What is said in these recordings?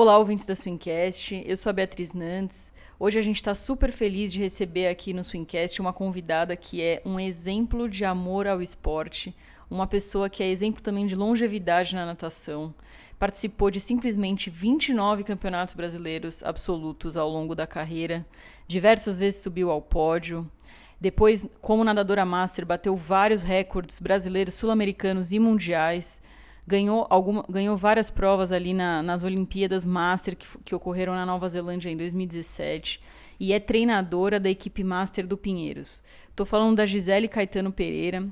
Olá, ouvintes da Swincast. Eu sou a Beatriz Nantes. Hoje a gente está super feliz de receber aqui no Swincast uma convidada que é um exemplo de amor ao esporte, uma pessoa que é exemplo também de longevidade na natação. Participou de simplesmente 29 campeonatos brasileiros absolutos ao longo da carreira, diversas vezes subiu ao pódio. Depois, como nadadora master, bateu vários recordes brasileiros, sul-americanos e mundiais. Ganhou várias provas ali nas Olimpíadas Master que ocorreram na Nova Zelândia em 2017 e é treinadora da equipe Master do Pinheiros. Estou falando da Gisele Caetano Pereira.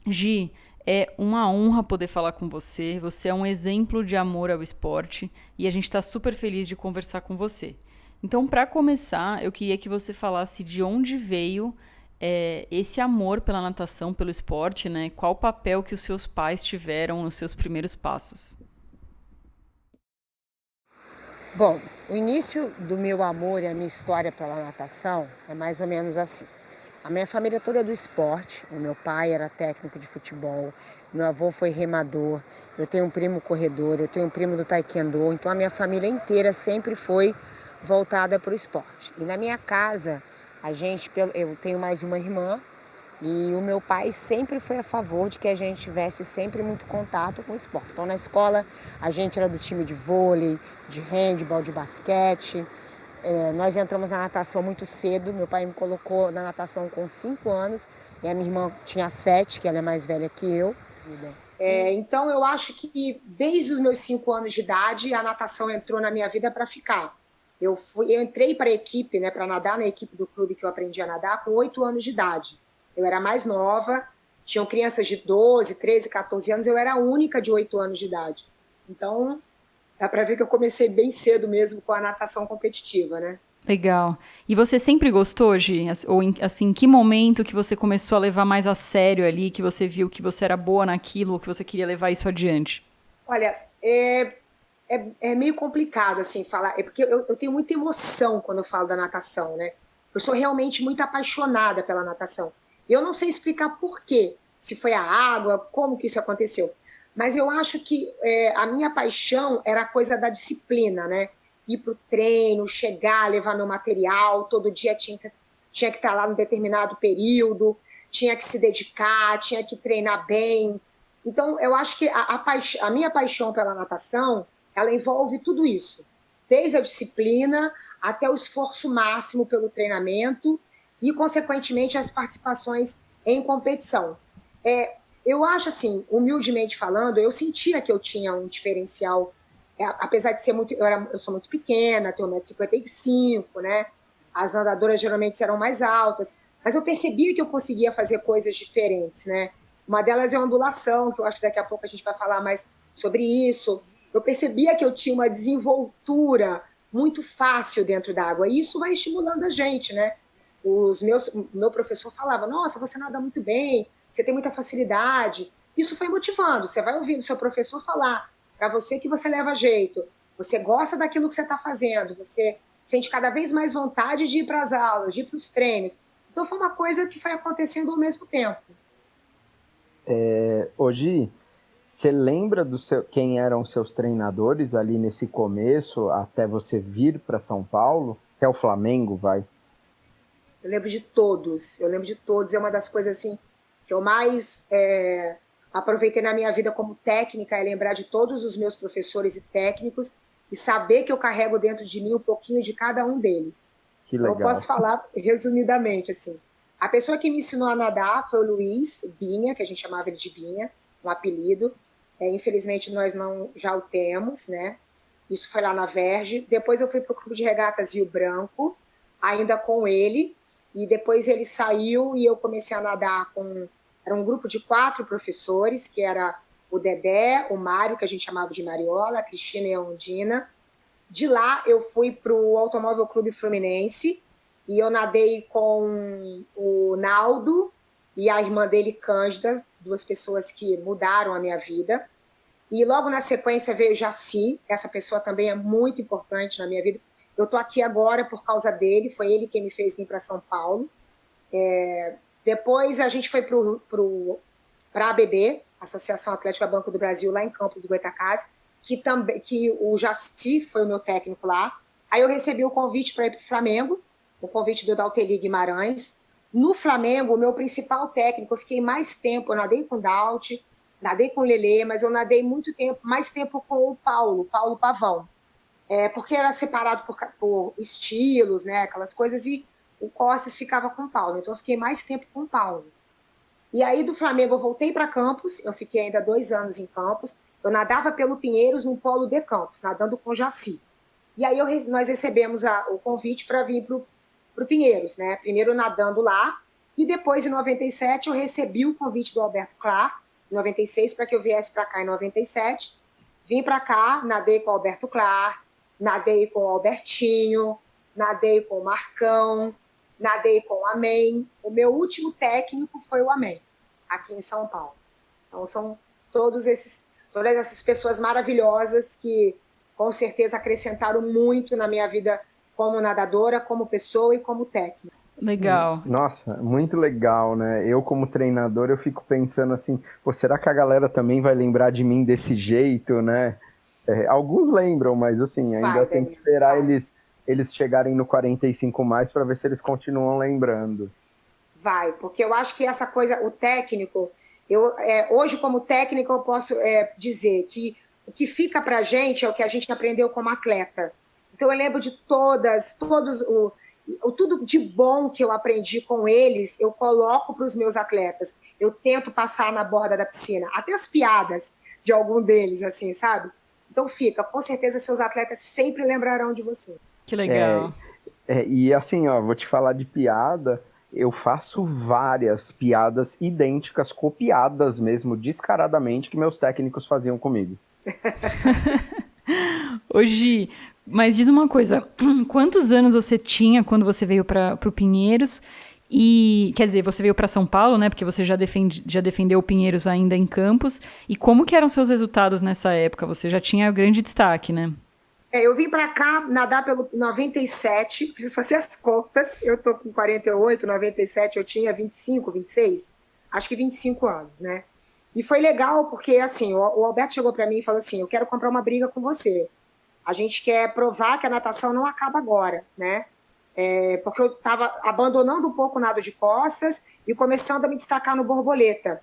Gi, é uma honra poder falar com você. Você é um exemplo de amor ao esporte e a gente está super feliz de conversar com você. Então, para começar, eu queria que você falasse de onde veio esse amor pela natação, pelo esporte, né? Qual o papel que os seus pais tiveram nos seus primeiros passos? Bom, o início do meu amor e a minha história pela natação é mais ou menos assim. A minha família toda é do esporte. O meu pai era técnico de futebol, meu avô foi remador, eu tenho um primo corredor, eu tenho um primo do taekwondo. Então a minha família inteira sempre foi voltada para o esporte. E na minha casa, eu tenho mais uma irmã. E o meu pai sempre foi a favor de que a gente tivesse sempre muito contato com o esporte. Então, na escola, a gente era do time de vôlei, de handebol, de basquete. Nós entramos na natação muito cedo. Meu pai me colocou na natação com 5 anos. E a minha irmã tinha 7, que ela é mais velha que eu. Então, eu acho que desde os meus 5 anos de idade, a natação entrou na minha vida para ficar. Eu entrei para a equipe, né, para nadar na equipe do clube que eu aprendi a nadar com 8 anos de idade. Eu era mais nova, tinham crianças de 12, 13, 14 anos, eu era a única de 8 anos de idade. Então, dá para ver que eu comecei bem cedo mesmo com a natação competitiva, né? Legal. E você sempre gostou, Gi? Ou assim, em que momento que você começou a levar mais a sério ali, que você viu que você era boa naquilo, ou que você queria levar isso adiante? Olha, é meio complicado assim falar, porque eu tenho muita emoção quando eu falo da natação, né? Eu sou realmente muito apaixonada pela natação. Eu não sei explicar por quê, se foi a água, como que isso aconteceu. Mas eu acho que a minha paixão era a coisa da disciplina, né? Ir para o treino, chegar, levar meu material, todo dia tinha que estar lá no determinado período, tinha que se dedicar, tinha que treinar bem. Então, eu acho que a minha paixão pela natação, ela envolve tudo isso, desde a disciplina até o esforço máximo pelo treinamento e, consequentemente, as participações em competição. Eu acho assim, humildemente falando, eu sentia que eu tinha um diferencial, apesar de ser eu sou muito pequena, tenho 1,55 m, né? As nadadoras geralmente eram mais altas, mas eu percebia que eu conseguia fazer coisas diferentes, né? Uma delas é a ondulação, que eu acho que daqui a pouco a gente vai falar mais sobre isso. Eu percebia que eu tinha uma desenvoltura muito fácil dentro da água, e isso vai estimulando a gente, né? Meu professor falava, nossa, você nada muito bem, você tem muita facilidade. Isso foi motivando, você vai ouvindo seu professor falar para você que você leva jeito, você gosta daquilo que você está fazendo, você sente cada vez mais vontade de ir para as aulas, de ir para os treinos. Então foi uma coisa que foi acontecendo ao mesmo tempo. Hoje, você lembra quem eram seus treinadores ali nesse começo, até você vir para São Paulo? Até o Flamengo, vai? Eu lembro de todos, é uma das coisas assim que eu mais aproveitei na minha vida como técnica, é lembrar de todos os meus professores e técnicos e saber que eu carrego dentro de mim um pouquinho de cada um deles. Que Então, eu legal. posso falar resumidamente, assim. A pessoa que me ensinou a nadar foi o Luiz Binha, que a gente chamava ele de Binha, um apelido. Infelizmente, nós não já o temos, né? Isso foi lá na Verge. Depois eu fui para o Clube de Regatas Rio Branco, ainda com ele. E depois ele saiu e eu comecei a nadar com... Era um grupo de 4 professores, que era o Dedé, o Mário, que a gente chamava de Mariola, a Cristina e a Ondina. De lá eu fui para o Automóvel Clube Fluminense e eu nadei com o Naldo e a irmã dele, Cândida, 2 pessoas que mudaram a minha vida. E logo na sequência veio Jaci, essa pessoa também é muito importante na minha vida. Eu estou aqui agora por causa dele, foi ele quem me fez vir para São Paulo. Depois a gente foi para a ABB, Associação Atlética Banco do Brasil, lá em Campos do Goytacazes. que o Jaci foi o meu técnico lá. Aí eu recebi o convite para ir para o Flamengo, o convite do Dalteli Guimarães. No Flamengo, o meu principal técnico, eu fiquei mais tempo, eu nadei com o Dalt, nadei com o Lelê, mas eu nadei mais tempo com o Paulo Pavão. Porque era separado por estilos, né, aquelas coisas, e o Costas ficava com o Paulo. Então eu fiquei mais tempo com o Paulo. E aí do Flamengo eu voltei para Campos, eu fiquei ainda 2 anos em Campos. Eu nadava pelo Pinheiros no polo de Campos, nadando com o Jaci. E aí nós recebemos o convite para vir para o Pinheiros, né? Primeiro nadando lá, e depois, em 97, eu recebi o convite do Alberto Clar, em 96, para que eu viesse para cá em 97. Vim para cá, nadei com o Alberto Clar, nadei com o Albertinho, nadei com o Marcão, nadei com o Amém. O meu último técnico foi o Amém, aqui em São Paulo. Então, são todas essas pessoas maravilhosas que, com certeza, acrescentaram muito na minha vida como nadadora, como pessoa e como técnica. Legal. Nossa, muito legal, né? Eu, como treinador, eu fico pensando assim, pô, será que a galera também vai lembrar de mim desse jeito, né? Alguns lembram, mas assim, ainda tem que esperar eles chegarem no 45 mais para ver se eles continuam lembrando. Vai, porque eu acho que essa coisa, o técnico, hoje como técnico eu posso dizer que o que fica pra gente é o que a gente aprendeu como atleta. Então eu lembro de tudo de bom que eu aprendi com eles, eu coloco para os meus atletas. Eu tento passar na borda da piscina, até as piadas de algum deles, assim, sabe? Então com certeza seus atletas sempre lembrarão de você. Que legal. E assim, ó, vou te falar de piada, eu faço várias piadas idênticas, copiadas mesmo, descaradamente, que meus técnicos faziam comigo. Hoje, mas diz uma coisa, quantos anos você tinha quando você veio para o Pinheiros? E, quer dizer, você veio para São Paulo, né? Porque você já defendeu o Pinheiros ainda em Campos. E como que eram seus resultados nessa época? Você já tinha grande destaque, né? Eu vim para cá nadar pelo 97, preciso fazer as contas. Eu tô com 48, 97 eu tinha 25, 26, acho que 25 anos, né? E foi legal porque, assim, o Alberto chegou para mim e falou assim, eu quero comprar uma briga com você. A gente quer provar que a natação não acaba agora, né? Porque eu estava abandonando um pouco o nado de costas e começando a me destacar no borboleta.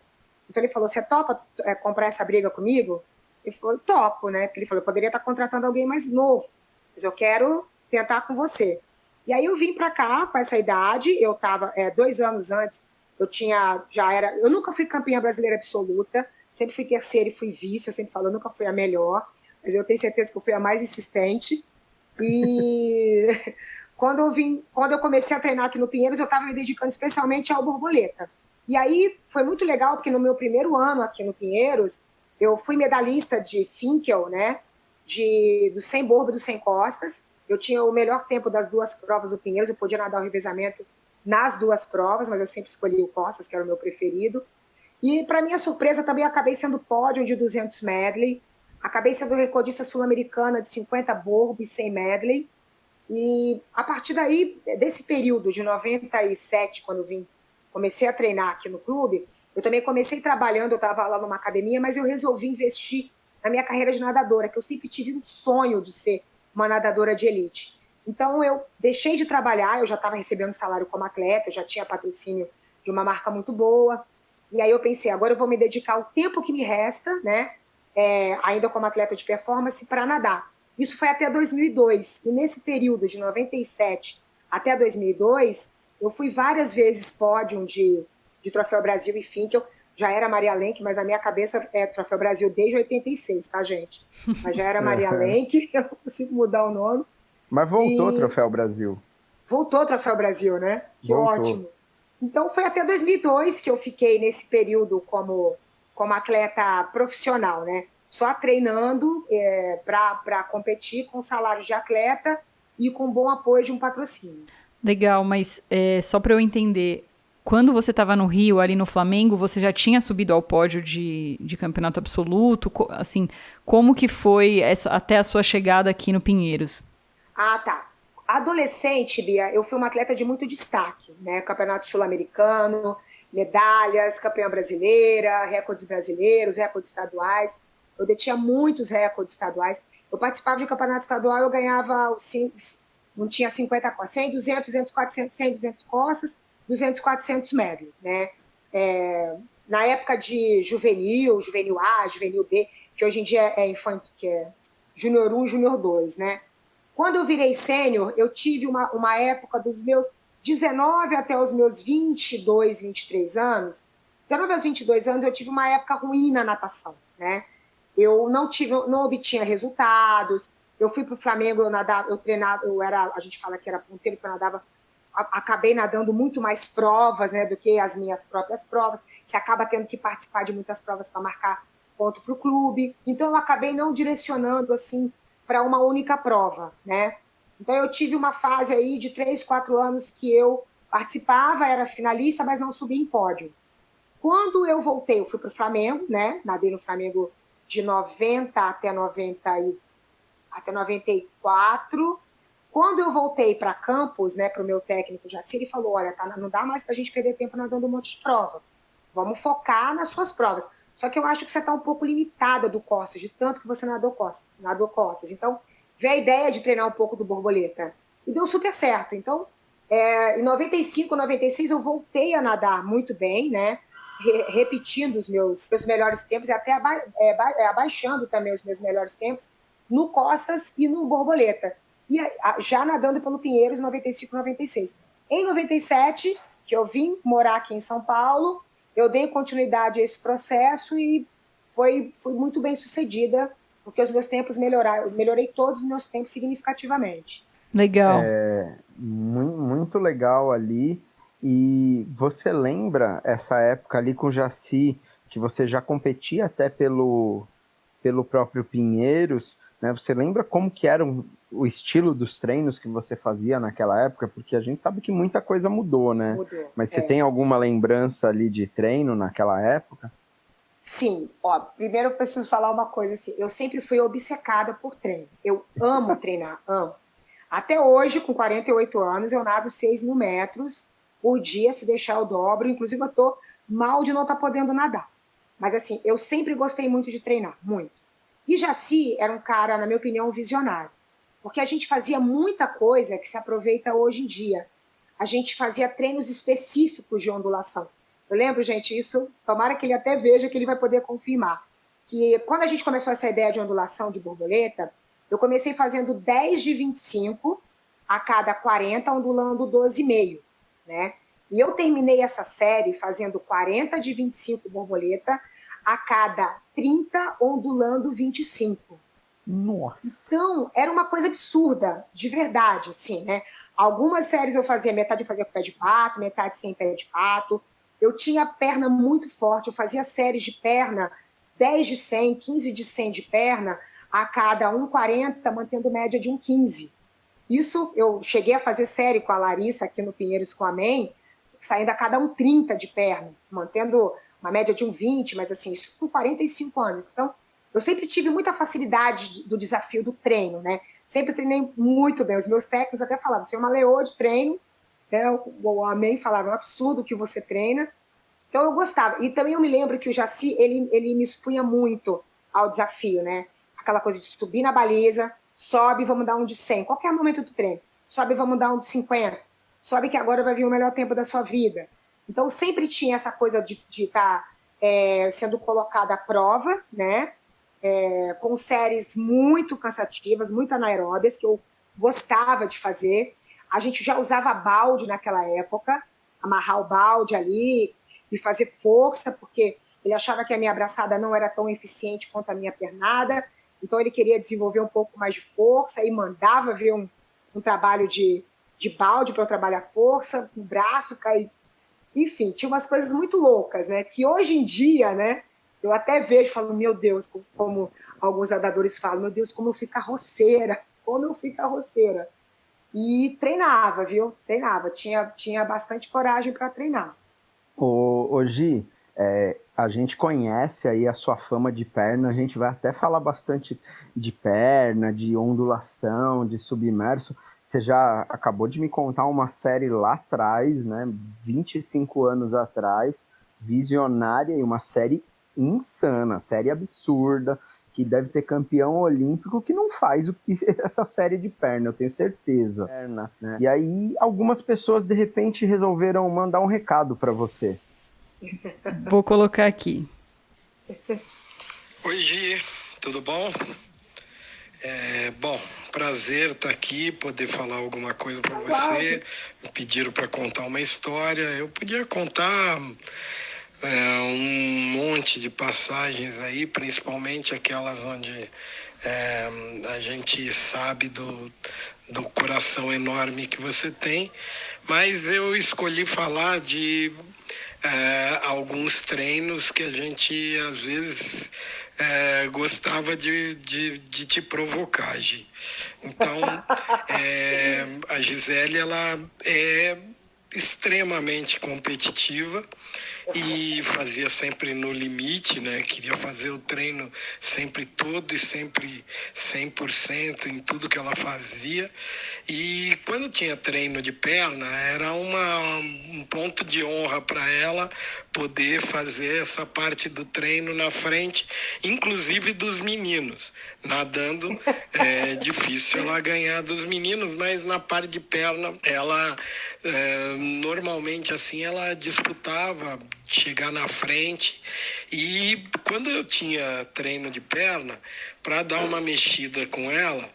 Então ele falou, você topa comprar essa briga comigo? Eu falei, topo, né? Porque ele falou, eu poderia estar contratando alguém mais novo, mas eu quero tentar com você. E aí eu vim para cá com essa idade, eu estava 2 anos antes, eu nunca fui campeã brasileira absoluta, sempre fui terceira e fui vice, eu sempre falo, eu nunca fui a melhor, mas eu tenho certeza que eu fui a mais insistente. E quando eu comecei a treinar aqui no Pinheiros, eu estava me dedicando especialmente ao borboleta. E aí foi muito legal, porque no meu primeiro ano aqui no Pinheiros, eu fui medalhista de Finkel, né? Do 100 borbo e do 100 costas. Eu tinha o melhor tempo das 2 provas do Pinheiros, eu podia nadar o revezamento nas 2 provas, mas eu sempre escolhi o costas, que era o meu preferido. E, para minha surpresa, também acabei sendo pódio de 200 medley, acabei sendo recordista sul-americana de 50 borbo e 100 medley. E, a partir daí, desse período de 97, quando eu comecei a treinar aqui no clube, eu também comecei trabalhando, eu estava lá numa academia, mas eu resolvi investir na minha carreira de nadadora, que eu sempre tive um sonho de ser uma nadadora de elite. Então, eu deixei de trabalhar, eu já estava recebendo salário como atleta, eu já tinha patrocínio de uma marca muito boa, e aí eu pensei, agora eu vou me dedicar o tempo que me resta, né, ainda como atleta de performance, para nadar. Isso foi até 2002, e nesse período de 97 até 2002, eu fui várias vezes pódio de Troféu Brasil e Finkel. Já era Maria Lenk, mas a minha cabeça é Troféu Brasil desde 86, tá, gente? Mas já era Maria Lenk, eu não consigo mudar o nome. Mas voltou o Troféu Brasil. Voltou o Troféu Brasil, né? Que voltou. Ótimo. Então foi até 2002 que eu fiquei nesse período como atleta profissional, né? Só treinando para competir com salário de atleta e com bom apoio de um patrocínio. Legal, mas só para eu entender, quando você estava no Rio, ali no Flamengo, você já tinha subido ao pódio de campeonato absoluto? Assim, como que foi até a sua chegada aqui no Pinheiros? Ah, tá. Adolescente, Bia, eu fui uma atleta de muito destaque, né? Campeonato sul-americano, medalhas, campeã brasileira, recordes brasileiros, recordes estaduais. eu detinha muitos recordes estaduais. Eu participava de campeonato estadual, eu ganhava, não tinha 50 costas, 100, 200, 200, 400, 100, 200 costas, 200, 400 médio, né? Na época de juvenil A, juvenil B, que hoje em dia é infantil, que é júnior 1, júnior 2, né? Quando eu virei sênior, eu tive uma época dos meus 19 até os meus 22, 23 anos. 19 aos 22 anos, eu tive uma época ruim na natação, né? Eu não obtinha resultados. Eu fui para o Flamengo, eu treinava, a gente fala que era ponteiro, que eu nadava, acabei nadando muito mais provas, né, do que as minhas próprias provas. Você acaba tendo que participar de muitas provas para marcar ponto para o clube. Então, eu acabei não direcionando assim para uma única prova, né? Então, eu tive uma fase aí de 3, 4 anos que eu participava, era finalista, mas não subia em pódio. Quando eu voltei, eu fui para o Flamengo, né? Nadei no Flamengo de 90 até 94. Quando eu voltei para Campos, né, para o meu técnico Jaci, ele falou, olha, tá, não dá mais para a gente perder tempo nadando um monte de prova. Vamos focar nas suas provas. Só que eu acho que você está um pouco limitada do costas, de tanto que você nadou costas. Então, veio a ideia de treinar um pouco do borboleta. E deu super certo. Então, em 95, 96, eu voltei a nadar muito bem, né? Repetindo os meus melhores tempos e até abaixando também os meus melhores tempos no costas e no borboleta. E já nadando pelo Pinheiros em 95, 96. Em 97, que eu vim morar aqui em São Paulo, eu dei continuidade a esse processo e fui muito bem sucedida, porque os meus tempos melhoraram. Eu melhorei todos os meus tempos significativamente. Legal. Muito legal ali. E você lembra essa época ali com o Jaci, que você já competia até pelo próprio Pinheiros, né? Você lembra como que era o estilo dos treinos que você fazia naquela época? Porque a gente sabe que muita coisa mudou, né? Mudou. Mas você tem alguma lembrança ali de treino naquela época? Sim, ó, primeiro eu preciso falar uma coisa assim, eu sempre fui obcecada por treino. Eu amo treinar, amo. Até hoje, com 48 anos, eu nado 6.000 metros por dia, se deixar eu dobro. Inclusive, eu tô mal de não estar podendo nadar. Mas, assim, eu sempre gostei muito de treinar, muito. E Jaci era um cara, na minha opinião, visionário. Porque a gente fazia muita coisa que se aproveita hoje em dia. A gente fazia treinos específicos de ondulação. Eu lembro, gente, isso, tomara que ele até veja, que ele vai poder confirmar. Que quando a gente começou essa ideia de ondulação de borboleta, eu comecei fazendo 10 de 25 a cada 40, ondulando 12,5, né? E eu terminei essa série fazendo 40 de 25 borboleta a cada 30, ondulando 25. Nossa! Então, era uma coisa absurda, de verdade, assim, né? Algumas séries eu fazia, metade eu fazia com pé de pato, metade sem pé de pato. Eu tinha perna muito forte, eu fazia séries de perna, 10 de 100, 15 de 100 de perna, a cada 1,40, mantendo média de 1,15. Isso, eu cheguei a fazer série com a Larissa aqui no Pinheiros com a MEN, saindo a cada 1,30 de perna, mantendo uma média de 1,20, mas assim, isso com 45 anos. Então, eu sempre tive muita facilidade do desafio do treino, né? Sempre treinei muito bem. Os meus técnicos até falavam, você é uma leoa de treino, né? O Amém falava, é um absurdo que você treina. Então, eu gostava. E também eu me lembro que o Jaci, ele me expunha muito ao desafio, né? Aquela coisa de subir na baliza, sobe, vamos dar um de 100. Qualquer momento do treino. Sobe, vamos dar um de 50. Sobe que agora vai vir o melhor tempo da sua vida. Então, sempre tinha essa coisa de estar sendo colocada à prova, né? Com séries muito cansativas, muito anaeróbias, que eu gostava de fazer. A gente já usava balde naquela época, amarrar o balde ali e fazer força, porque ele achava que a minha abraçada não era tão eficiente quanto a minha pernada, então ele queria desenvolver um pouco mais de força e mandava ver um trabalho de balde para eu trabalhar força, o braço cair. Enfim, tinha umas coisas muito loucas, né? Que hoje em dia, né? Eu até vejo e falo, meu Deus, como alguns nadadores falam, meu Deus, como eu fico roceira, como eu fico roceira. E treinava, viu? Treinava, tinha bastante coragem para treinar. Ô Gi, a gente conhece aí a sua fama de perna, a gente vai até falar bastante de perna, de ondulação, de submerso. Você já acabou de me contar uma série lá atrás, né? 25 anos atrás, visionária e uma série insana, série absurda, que deve ter campeão olímpico que não faz o que essa série de perna, eu tenho certeza. Perna, né? E aí algumas pessoas de repente resolveram mandar um recado para você. Vou colocar aqui. Oi, Gi, tudo bom? Bom, prazer estar aqui, poder falar alguma coisa para você. Me pediram para contar uma história. Eu podia contar um monte de passagens aí, principalmente aquelas onde a gente sabe do coração enorme que você tem, mas eu escolhi falar de alguns treinos que a gente às vezes gostava de te provocar, Gi. Então, a Gisele, ela é extremamente competitiva e fazia sempre no limite, né? Queria fazer o treino sempre todo e sempre 100% em tudo que ela fazia. E quando tinha treino de perna, era um ponto de honra para ela poder fazer essa parte do treino na frente, inclusive dos meninos. Nadando é difícil ela ganhar dos meninos, mas na parte de perna ela normalmente assim ela disputava chegar na frente. E quando eu tinha treino de perna, para dar uma mexida com ela,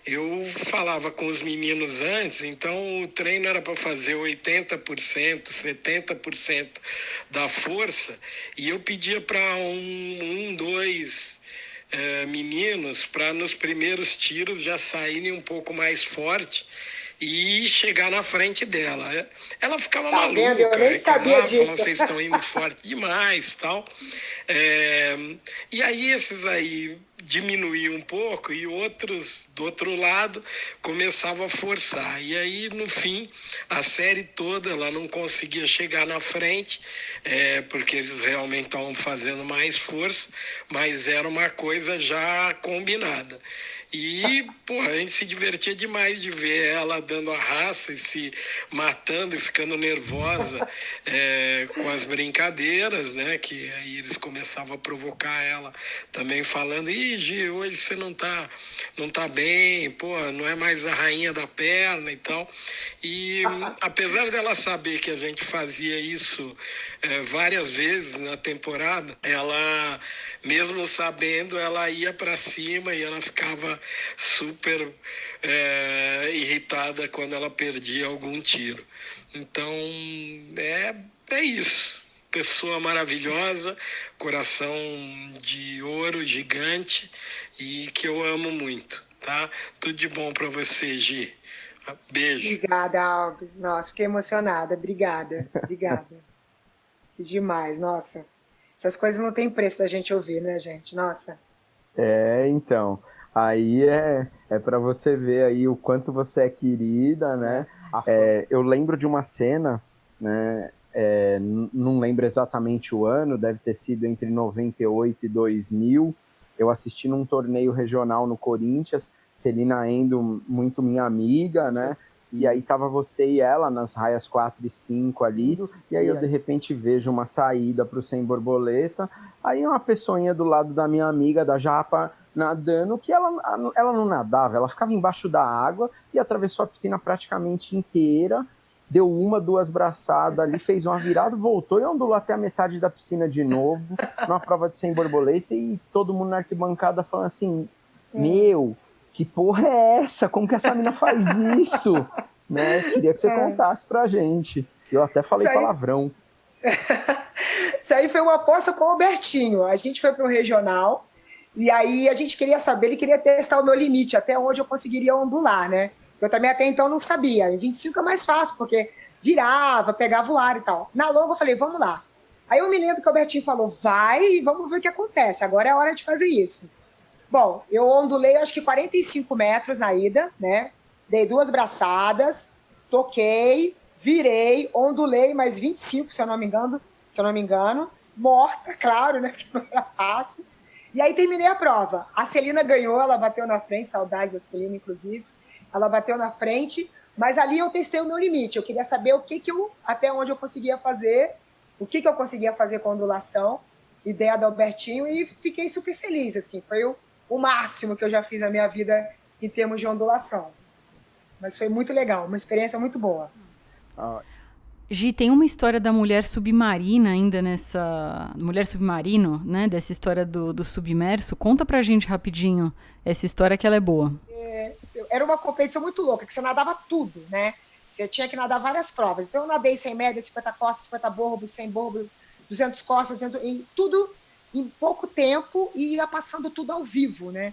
eu falava com os meninos antes, então o treino era para fazer 80%, 70% da força, e eu pedia para dois meninos para nos primeiros tiros já saírem um pouco mais forte e chegar na frente dela. Ela ficava maluca, eu nem sabia disso. Falando, vocês estão indo forte demais, tal. E aí esses aí diminuíam um pouco e outros do outro lado começavam a forçar. E aí, no fim, a série toda ela não conseguia chegar na frente, porque eles realmente estavam fazendo mais força, mas era uma coisa já combinada. E, pô, a gente se divertia demais de ver ela dando a raça e se matando e ficando nervosa com as brincadeiras, né? Que aí eles começavam a provocar ela também falando, ih, Gi, hoje você não tá bem, pô, não é mais a rainha da perna e tal. E apesar dela saber que a gente fazia isso várias vezes na temporada, ela, mesmo sabendo, ela ia para cima e ela ficava super irritada quando ela perdia algum tiro. Então, é isso. Pessoa maravilhosa, coração de ouro gigante e que eu amo muito, tá? Tudo de bom para você, Gi. Beijo. Obrigada, Alves. Nossa, fiquei emocionada. Obrigada. Que demais, nossa. Essas coisas não tem preço da gente ouvir, né, gente? Nossa. Então... Aí é para você ver aí o quanto você é querida, né? Eu lembro de uma cena, né? Não lembro exatamente o ano, deve ter sido entre 98 e 2000. Eu assisti num torneio regional no Corinthians, Celina Endo, muito minha amiga, né? E aí tava você e ela nas raias 4 e 5 ali, e aí eu de repente vejo uma saída pro Sem Borboleta, aí uma pessoinha do lado da minha amiga, da Japa, nadando, que ela não nadava, ela ficava embaixo da água e atravessou a piscina praticamente inteira, deu 1, 2 braçadas ali, fez uma virada, voltou e andou até a metade da piscina de novo, numa prova de 100 borboleta, e todo mundo na arquibancada falando assim, meu, que porra é essa? Como que essa mina faz isso? Né? Queria que você contasse pra gente. Eu até falei palavrão. Isso aí foi uma aposta com o Albertinho. A gente foi para o regional, e aí a gente queria saber, ele queria testar o meu limite, até onde eu conseguiria ondular, né? Eu também até então não sabia. Em 25 é mais fácil, porque virava, pegava o ar e tal. Na longa eu falei, vamos lá. Aí eu me lembro que o Albertinho falou, vai e vamos ver o que acontece. Agora é a hora de fazer isso. Bom, eu ondulei acho que 45 metros na ida, né? Dei 2 braçadas, toquei, virei, ondulei mais 25, se eu não me engano. Morta, claro, né? Que não era fácil. E aí terminei a prova. A Celina ganhou, ela bateu na frente, saudade da Celina, inclusive. Ela bateu na frente, mas ali eu testei o meu limite. Eu queria saber até onde eu conseguia fazer, o que eu conseguia fazer com ondulação, ideia do Albertinho, e fiquei super feliz, assim. Foi o máximo que eu já fiz na minha vida em termos de ondulação. Mas foi muito legal, uma experiência muito boa. Gi, tem uma história da mulher submarina ainda nessa... Mulher submarino, né? Dessa história do submerso. Conta pra gente rapidinho essa história que ela é boa. Era uma competição muito louca, que você nadava tudo, né? Você tinha que nadar várias provas. Então eu nadei 100 média, 50 costas, 50 borbo, 100 borbo, 200 costas, 200, e tudo em pouco tempo e ia passando tudo ao vivo, né?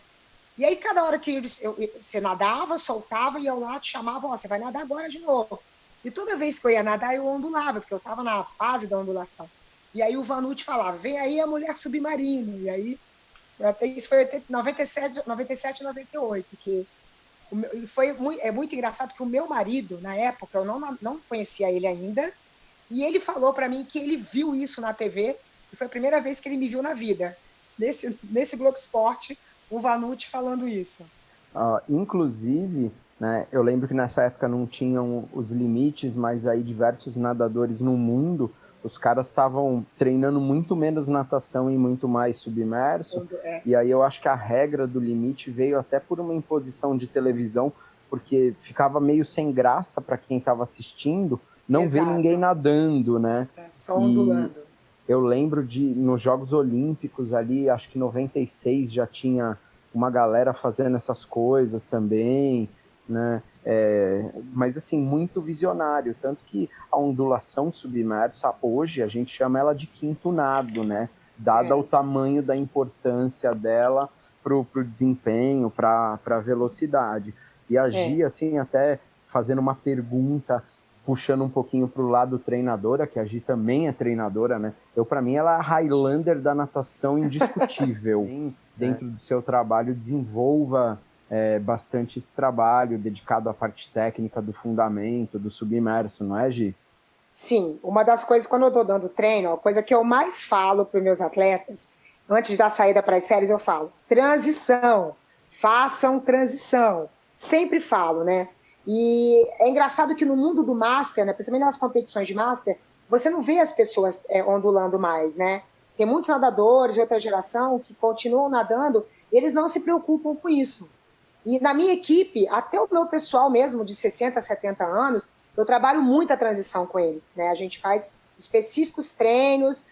E aí cada hora que você nadava, soltava e eu lá te chamava, ó, você vai nadar agora de novo. E toda vez que eu ia nadar, eu ondulava, porque eu estava na fase da ondulação. E aí o Vanucci falava, vem aí a mulher submarino. E aí, isso foi em 97, 98, que é muito engraçado que o meu marido, na época, eu não conhecia ele ainda, e ele falou para mim que ele viu isso na TV, e foi a primeira vez que ele me viu na vida. Nesse Globo Esporte, o Vanucci falando isso. Inclusive... né, eu lembro que nessa época não tinham os limites, mas aí diversos nadadores no mundo, os caras estavam treinando muito menos natação e muito mais submerso, e aí eu acho que a regra do limite veio até por uma imposição de televisão, porque ficava meio sem graça para quem estava assistindo, não ver ninguém nadando, né? Só ondulando. Eu lembro nos Jogos Olímpicos ali, acho que em 96 já tinha uma galera fazendo essas coisas também, né? Mas assim, muito visionário, tanto que a ondulação submersa hoje a gente chama ela de quinto nado, né? Dada o tamanho da importância dela pro desempenho, para a velocidade. E a Gi, assim, até fazendo uma pergunta, puxando um pouquinho para o lado treinadora, que a Gi também é treinadora, né? Para mim, ela é a Highlander da natação indiscutível. Dentro do seu trabalho, desenvolva bastante esse trabalho dedicado à parte técnica do fundamento, do submerso, não é, Gi? Sim, uma das coisas, quando eu estou dando treino, a coisa que eu mais falo para os meus atletas, antes da saída para as séries, eu falo, transição, façam transição. Sempre falo, né? E é engraçado que no mundo do Master, né, principalmente nas competições de Master, você não vê as pessoas ondulando mais, né? Tem muitos nadadores de outra geração que continuam nadando e eles não se preocupam com isso. E na minha equipe, até o meu pessoal mesmo de 60, 70 anos, eu trabalho muito a transição com eles, né? A gente faz específicos treinos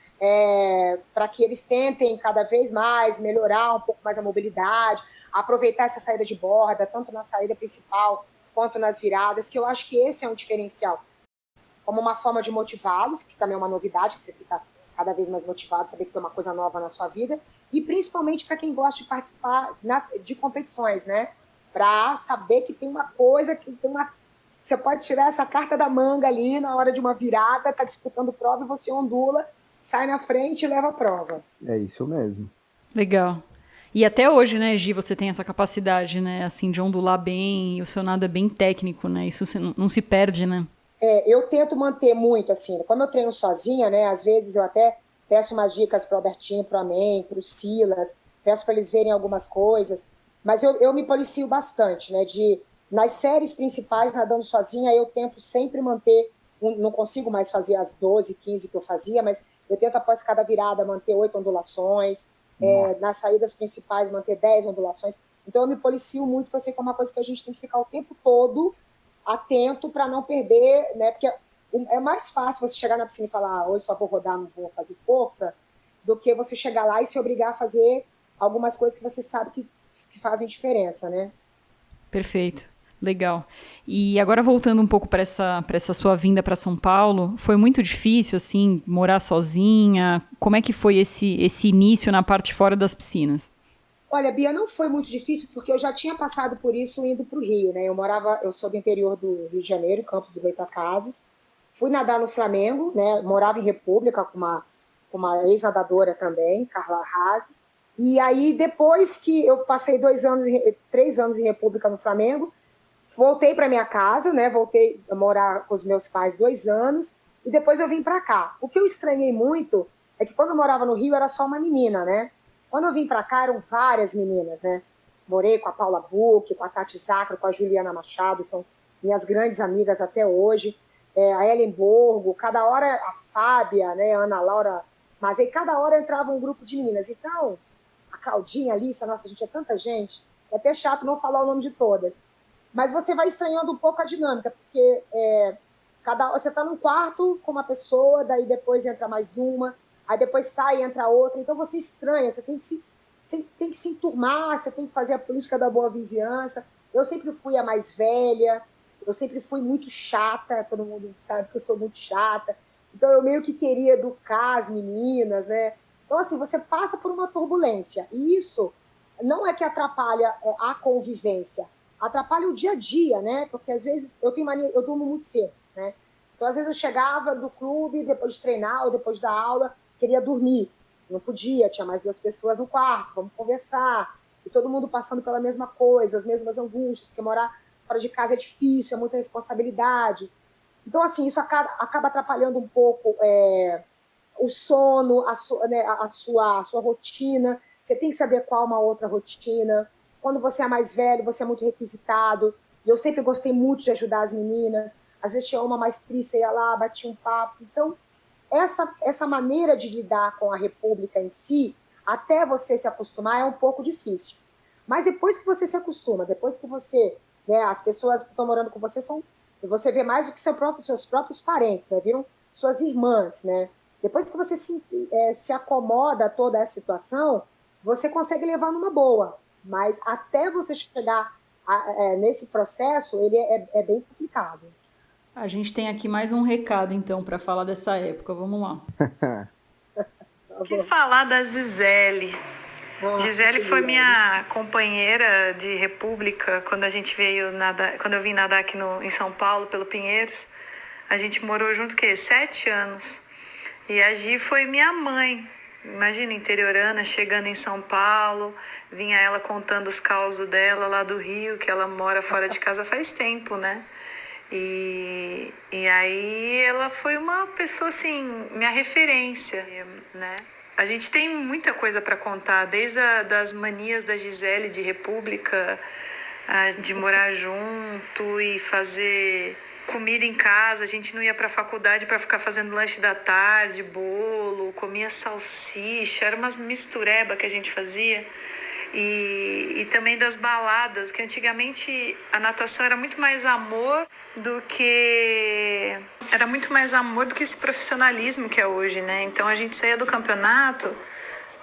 para que eles tentem cada vez mais melhorar um pouco mais a mobilidade, aproveitar essa saída de borda, tanto na saída principal quanto nas viradas, que eu acho que esse é um diferencial. Como uma forma de motivá-los, que também é uma novidade, que você fica cada vez mais motivado, saber que tem uma coisa nova na sua vida, e principalmente para quem gosta de participar de competições, né? Para saber que tem uma coisa, você pode tirar essa carta da manga ali na hora de uma virada, está disputando prova e você ondula, sai na frente e leva a prova. É isso mesmo. Legal. E até hoje, né, Gi, você tem essa capacidade, né, assim, de ondular bem, e o seu nado é bem técnico, né? Isso não se perde, né? Eu tento manter muito, assim, como eu treino sozinha, né, às vezes eu até peço umas dicas para o Albertinho, para o Amém, para o Silas, peço para eles verem algumas coisas, mas eu me policio bastante, né, nas séries principais, nadando sozinha, eu tento sempre manter, não consigo mais fazer as 12, 15 que eu fazia, mas eu tento após cada virada manter 8 ondulações, nas saídas principais manter 10 ondulações, então eu me policio muito, porque eu sei que é uma coisa que a gente tem que ficar o tempo todo atento para não perder, né? Porque é mais fácil você chegar na piscina e falar, hoje só vou rodar, não vou fazer força, do que você chegar lá e se obrigar a fazer algumas coisas que você sabe que fazem diferença, né? Perfeito, legal. E agora voltando um pouco para essa sua vinda para São Paulo, foi muito difícil, assim, morar sozinha? Como é que foi esse início na parte fora das piscinas? Olha, Bia, não foi muito difícil, porque eu já tinha passado por isso indo para o Rio, né? Eu sou do interior do Rio de Janeiro, Campos dos Goytacazes. Fui nadar no Flamengo, né? Morava em República com uma ex-nadadora também, Carla Razes. E aí, depois que eu passei 3 anos em República no Flamengo, voltei para minha casa, né? Voltei a morar com os meus pais 2 anos, e depois eu vim para cá. O que eu estranhei muito é que quando eu morava no Rio, era só uma menina, né? Quando eu vim para cá, eram várias meninas, né? Morei com a Paula Buch, com a Tati Zacro, com a Juliana Machado, são minhas grandes amigas até hoje. A Ellen Borgo, cada hora a Fábia, né? A Ana Laura, mas aí cada hora entrava um grupo de meninas. Então, a Claudinha, a Alice, nossa, a gente é tanta gente, é até chato não falar o nome de todas. Mas você vai estranhando um pouco a dinâmica, porque você está num quarto com uma pessoa, daí depois entra mais uma, aí depois sai e entra outra, então você estranha, você tem que se enturmar, você tem que fazer a política da boa vizinhança. Eu sempre fui a mais velha, eu sempre fui muito chata, todo mundo sabe que eu sou muito chata, então eu meio que queria educar as meninas, né? Então, assim, você passa por uma turbulência, e isso não é que atrapalha a convivência, atrapalha o dia a dia, né? Porque às vezes eu durmo muito cedo, né? Então, às vezes eu chegava do clube, depois de treinar ou depois da aula, queria dormir. Não podia, tinha mais 2 pessoas no quarto, vamos conversar. E todo mundo passando pela mesma coisa, as mesmas angústias, porque morar fora de casa é difícil, é muita responsabilidade. Então, assim, isso acaba atrapalhando um pouco o sono, a sua rotina. Você tem que se adequar a uma outra rotina. Quando você é mais velho, você é muito requisitado. E eu sempre gostei muito de ajudar as meninas. Às vezes tinha uma mais triste, você ia lá, batia um papo. Então, essa maneira de lidar com a República em si, até você se acostumar, é um pouco difícil. Mas depois que você se acostuma, depois que você... né, as pessoas que estão morando com você você vê mais do que seus próprios parentes, né? Viram suas irmãs, né? Depois que você se acomoda a toda essa situação, você consegue levar numa boa. Mas até você chegar nesse processo, ele é bem complicado. A gente tem aqui mais um recado, então, para falar dessa época. Vamos lá. Que falar da Gisele. Gisele foi minha companheira de República quando quando eu vim nadar aqui em São Paulo, pelo Pinheiros. A gente morou junto, 7 anos. E a Gi foi minha mãe. Imagina, interiorana, chegando em São Paulo, vinha ela contando os causos dela lá do Rio, que ela mora fora de casa faz tempo, né? E aí ela foi uma pessoa, assim, minha referência, né? A gente tem muita coisa para contar, desde das manias da Gisele de República, de morar junto e fazer comida em casa. A gente não ia para a faculdade para ficar fazendo lanche da tarde, bolo, comia salsicha, era umas mistureba que a gente fazia. E também das baladas, que antigamente a natação era muito mais amor do que esse profissionalismo que é hoje, né? Então a gente saía do campeonato,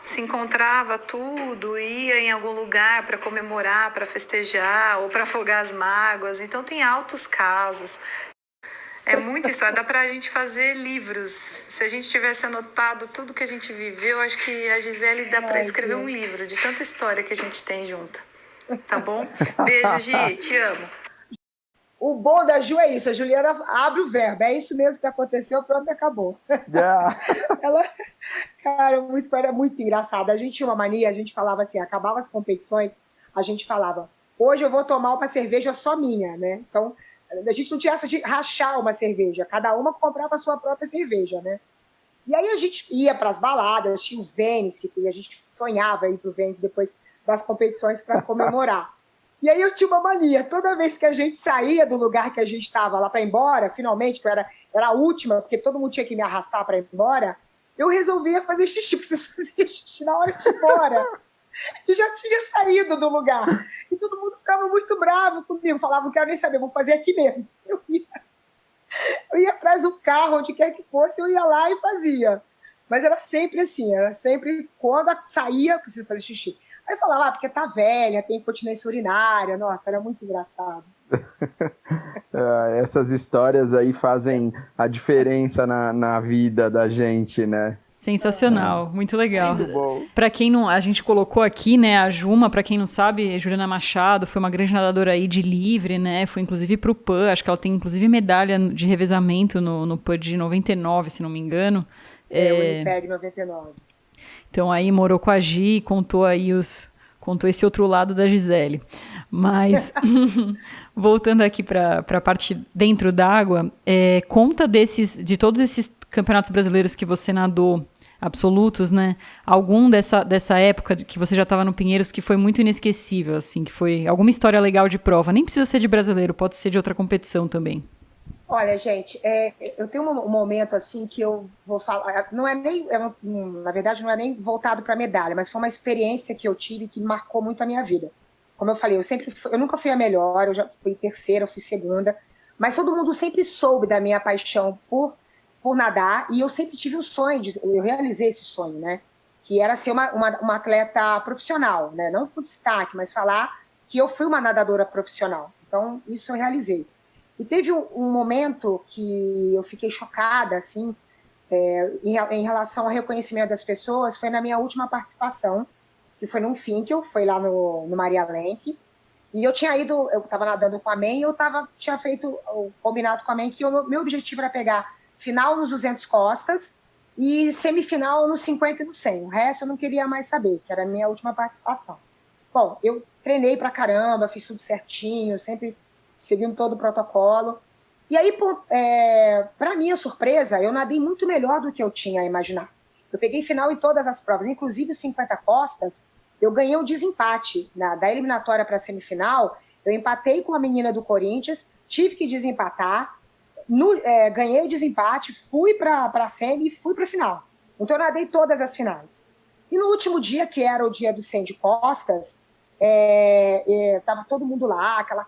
se encontrava tudo, ia em algum lugar para comemorar, para festejar ou para afogar as mágoas. Então tem altos casos. É muita história, dá pra gente fazer livros. Se a gente tivesse anotado tudo que a gente viveu, acho que a Gisele dá pra escrever um livro de tanta história que a gente tem junto. Tá bom? Beijo, Gi, te amo. O bom da Ju é isso, a Juliana abre o verbo, é isso mesmo que aconteceu, pronto, acabou. Cara, era muito engraçado. A gente tinha uma mania, a gente falava assim, acabava as competições, a gente falava, hoje eu vou tomar uma cerveja só minha, né? Então, a gente não tinha essa de rachar uma cerveja, cada uma comprava a sua própria cerveja, né? E aí a gente ia para as baladas, tinha o Vênice, e a gente sonhava ir para o Vênice depois das competições para comemorar. E aí eu tinha uma mania, toda vez que a gente saía do lugar que a gente estava lá para ir embora, finalmente, que eu era a última, porque todo mundo tinha que me arrastar para ir embora, eu resolvia fazer xixi, porque vocês faziam xixi na hora de ir embora. E já tinha saído do lugar. E todo mundo ficava muito bravo comigo. Falava, não quero nem saber, vou fazer aqui mesmo. Eu ia atrás do carro, onde quer que fosse, eu ia lá e fazia. Mas era sempre assim, era sempre quando saía, preciso fazer xixi. Aí eu falava, porque tá velha, tem incontinência urinária. Nossa, era muito engraçado. Essas histórias aí fazem a diferença na vida da gente, né? Sensacional, muito legal. Para quem não, a gente colocou aqui, né, a Juma, para quem não sabe, Juliana Machado foi uma grande nadadora aí de livre, né, foi inclusive pro PAN, acho que ela tem inclusive medalha de revezamento no PAN de 99, se não me engano. O Uniped 99. Então aí morou com a Gi, contou esse outro lado da Gisele. Mas, voltando aqui para a parte dentro d'água, conta de todos esses campeonatos brasileiros que você nadou, absolutos, né? Algum dessa época que você já estava no Pinheiros que foi muito inesquecível, assim, que foi alguma história legal de prova. Nem precisa ser de brasileiro, pode ser de outra competição também. Olha, gente, eu tenho um momento assim que eu vou falar, não é nem, na verdade, não é nem voltado para medalha, mas foi uma experiência que eu tive que marcou muito a minha vida. Como eu falei, eu nunca fui a melhor, eu já fui terceira, eu fui segunda, mas todo mundo sempre soube da minha paixão por nadar e eu sempre tive um sonho, eu realizei esse sonho, né? Que era ser uma atleta profissional, né? Não por destaque, mas falar que eu fui uma nadadora profissional. Então, isso eu realizei. E teve um momento que eu fiquei chocada, assim, em relação ao reconhecimento das pessoas, foi na minha última participação, que foi num Finkel, foi lá no Maria Lenk, e eu estava nadando com a MEN, e tinha feito o combinado com a MEN, que o meu objetivo era pegar final nos 200 costas e semifinal nos 50 e no 100. O resto eu não queria mais saber, que era a minha última participação. Bom, eu treinei pra caramba, fiz tudo certinho, sempre seguindo todo o protocolo. E aí, para minha surpresa, eu nadei muito melhor do que eu tinha a imaginar. Eu peguei final em todas as provas, inclusive os 50 costas, eu ganhei um desempate. Da eliminatória para a semifinal, eu empatei com a menina do Corinthians, tive que desempatar, ganhei o desempate, fui para a semi e fui para a final. Então, eu nadei todas as finais. E no último dia, que era o dia do 100 de costas, estava todo mundo lá, aquela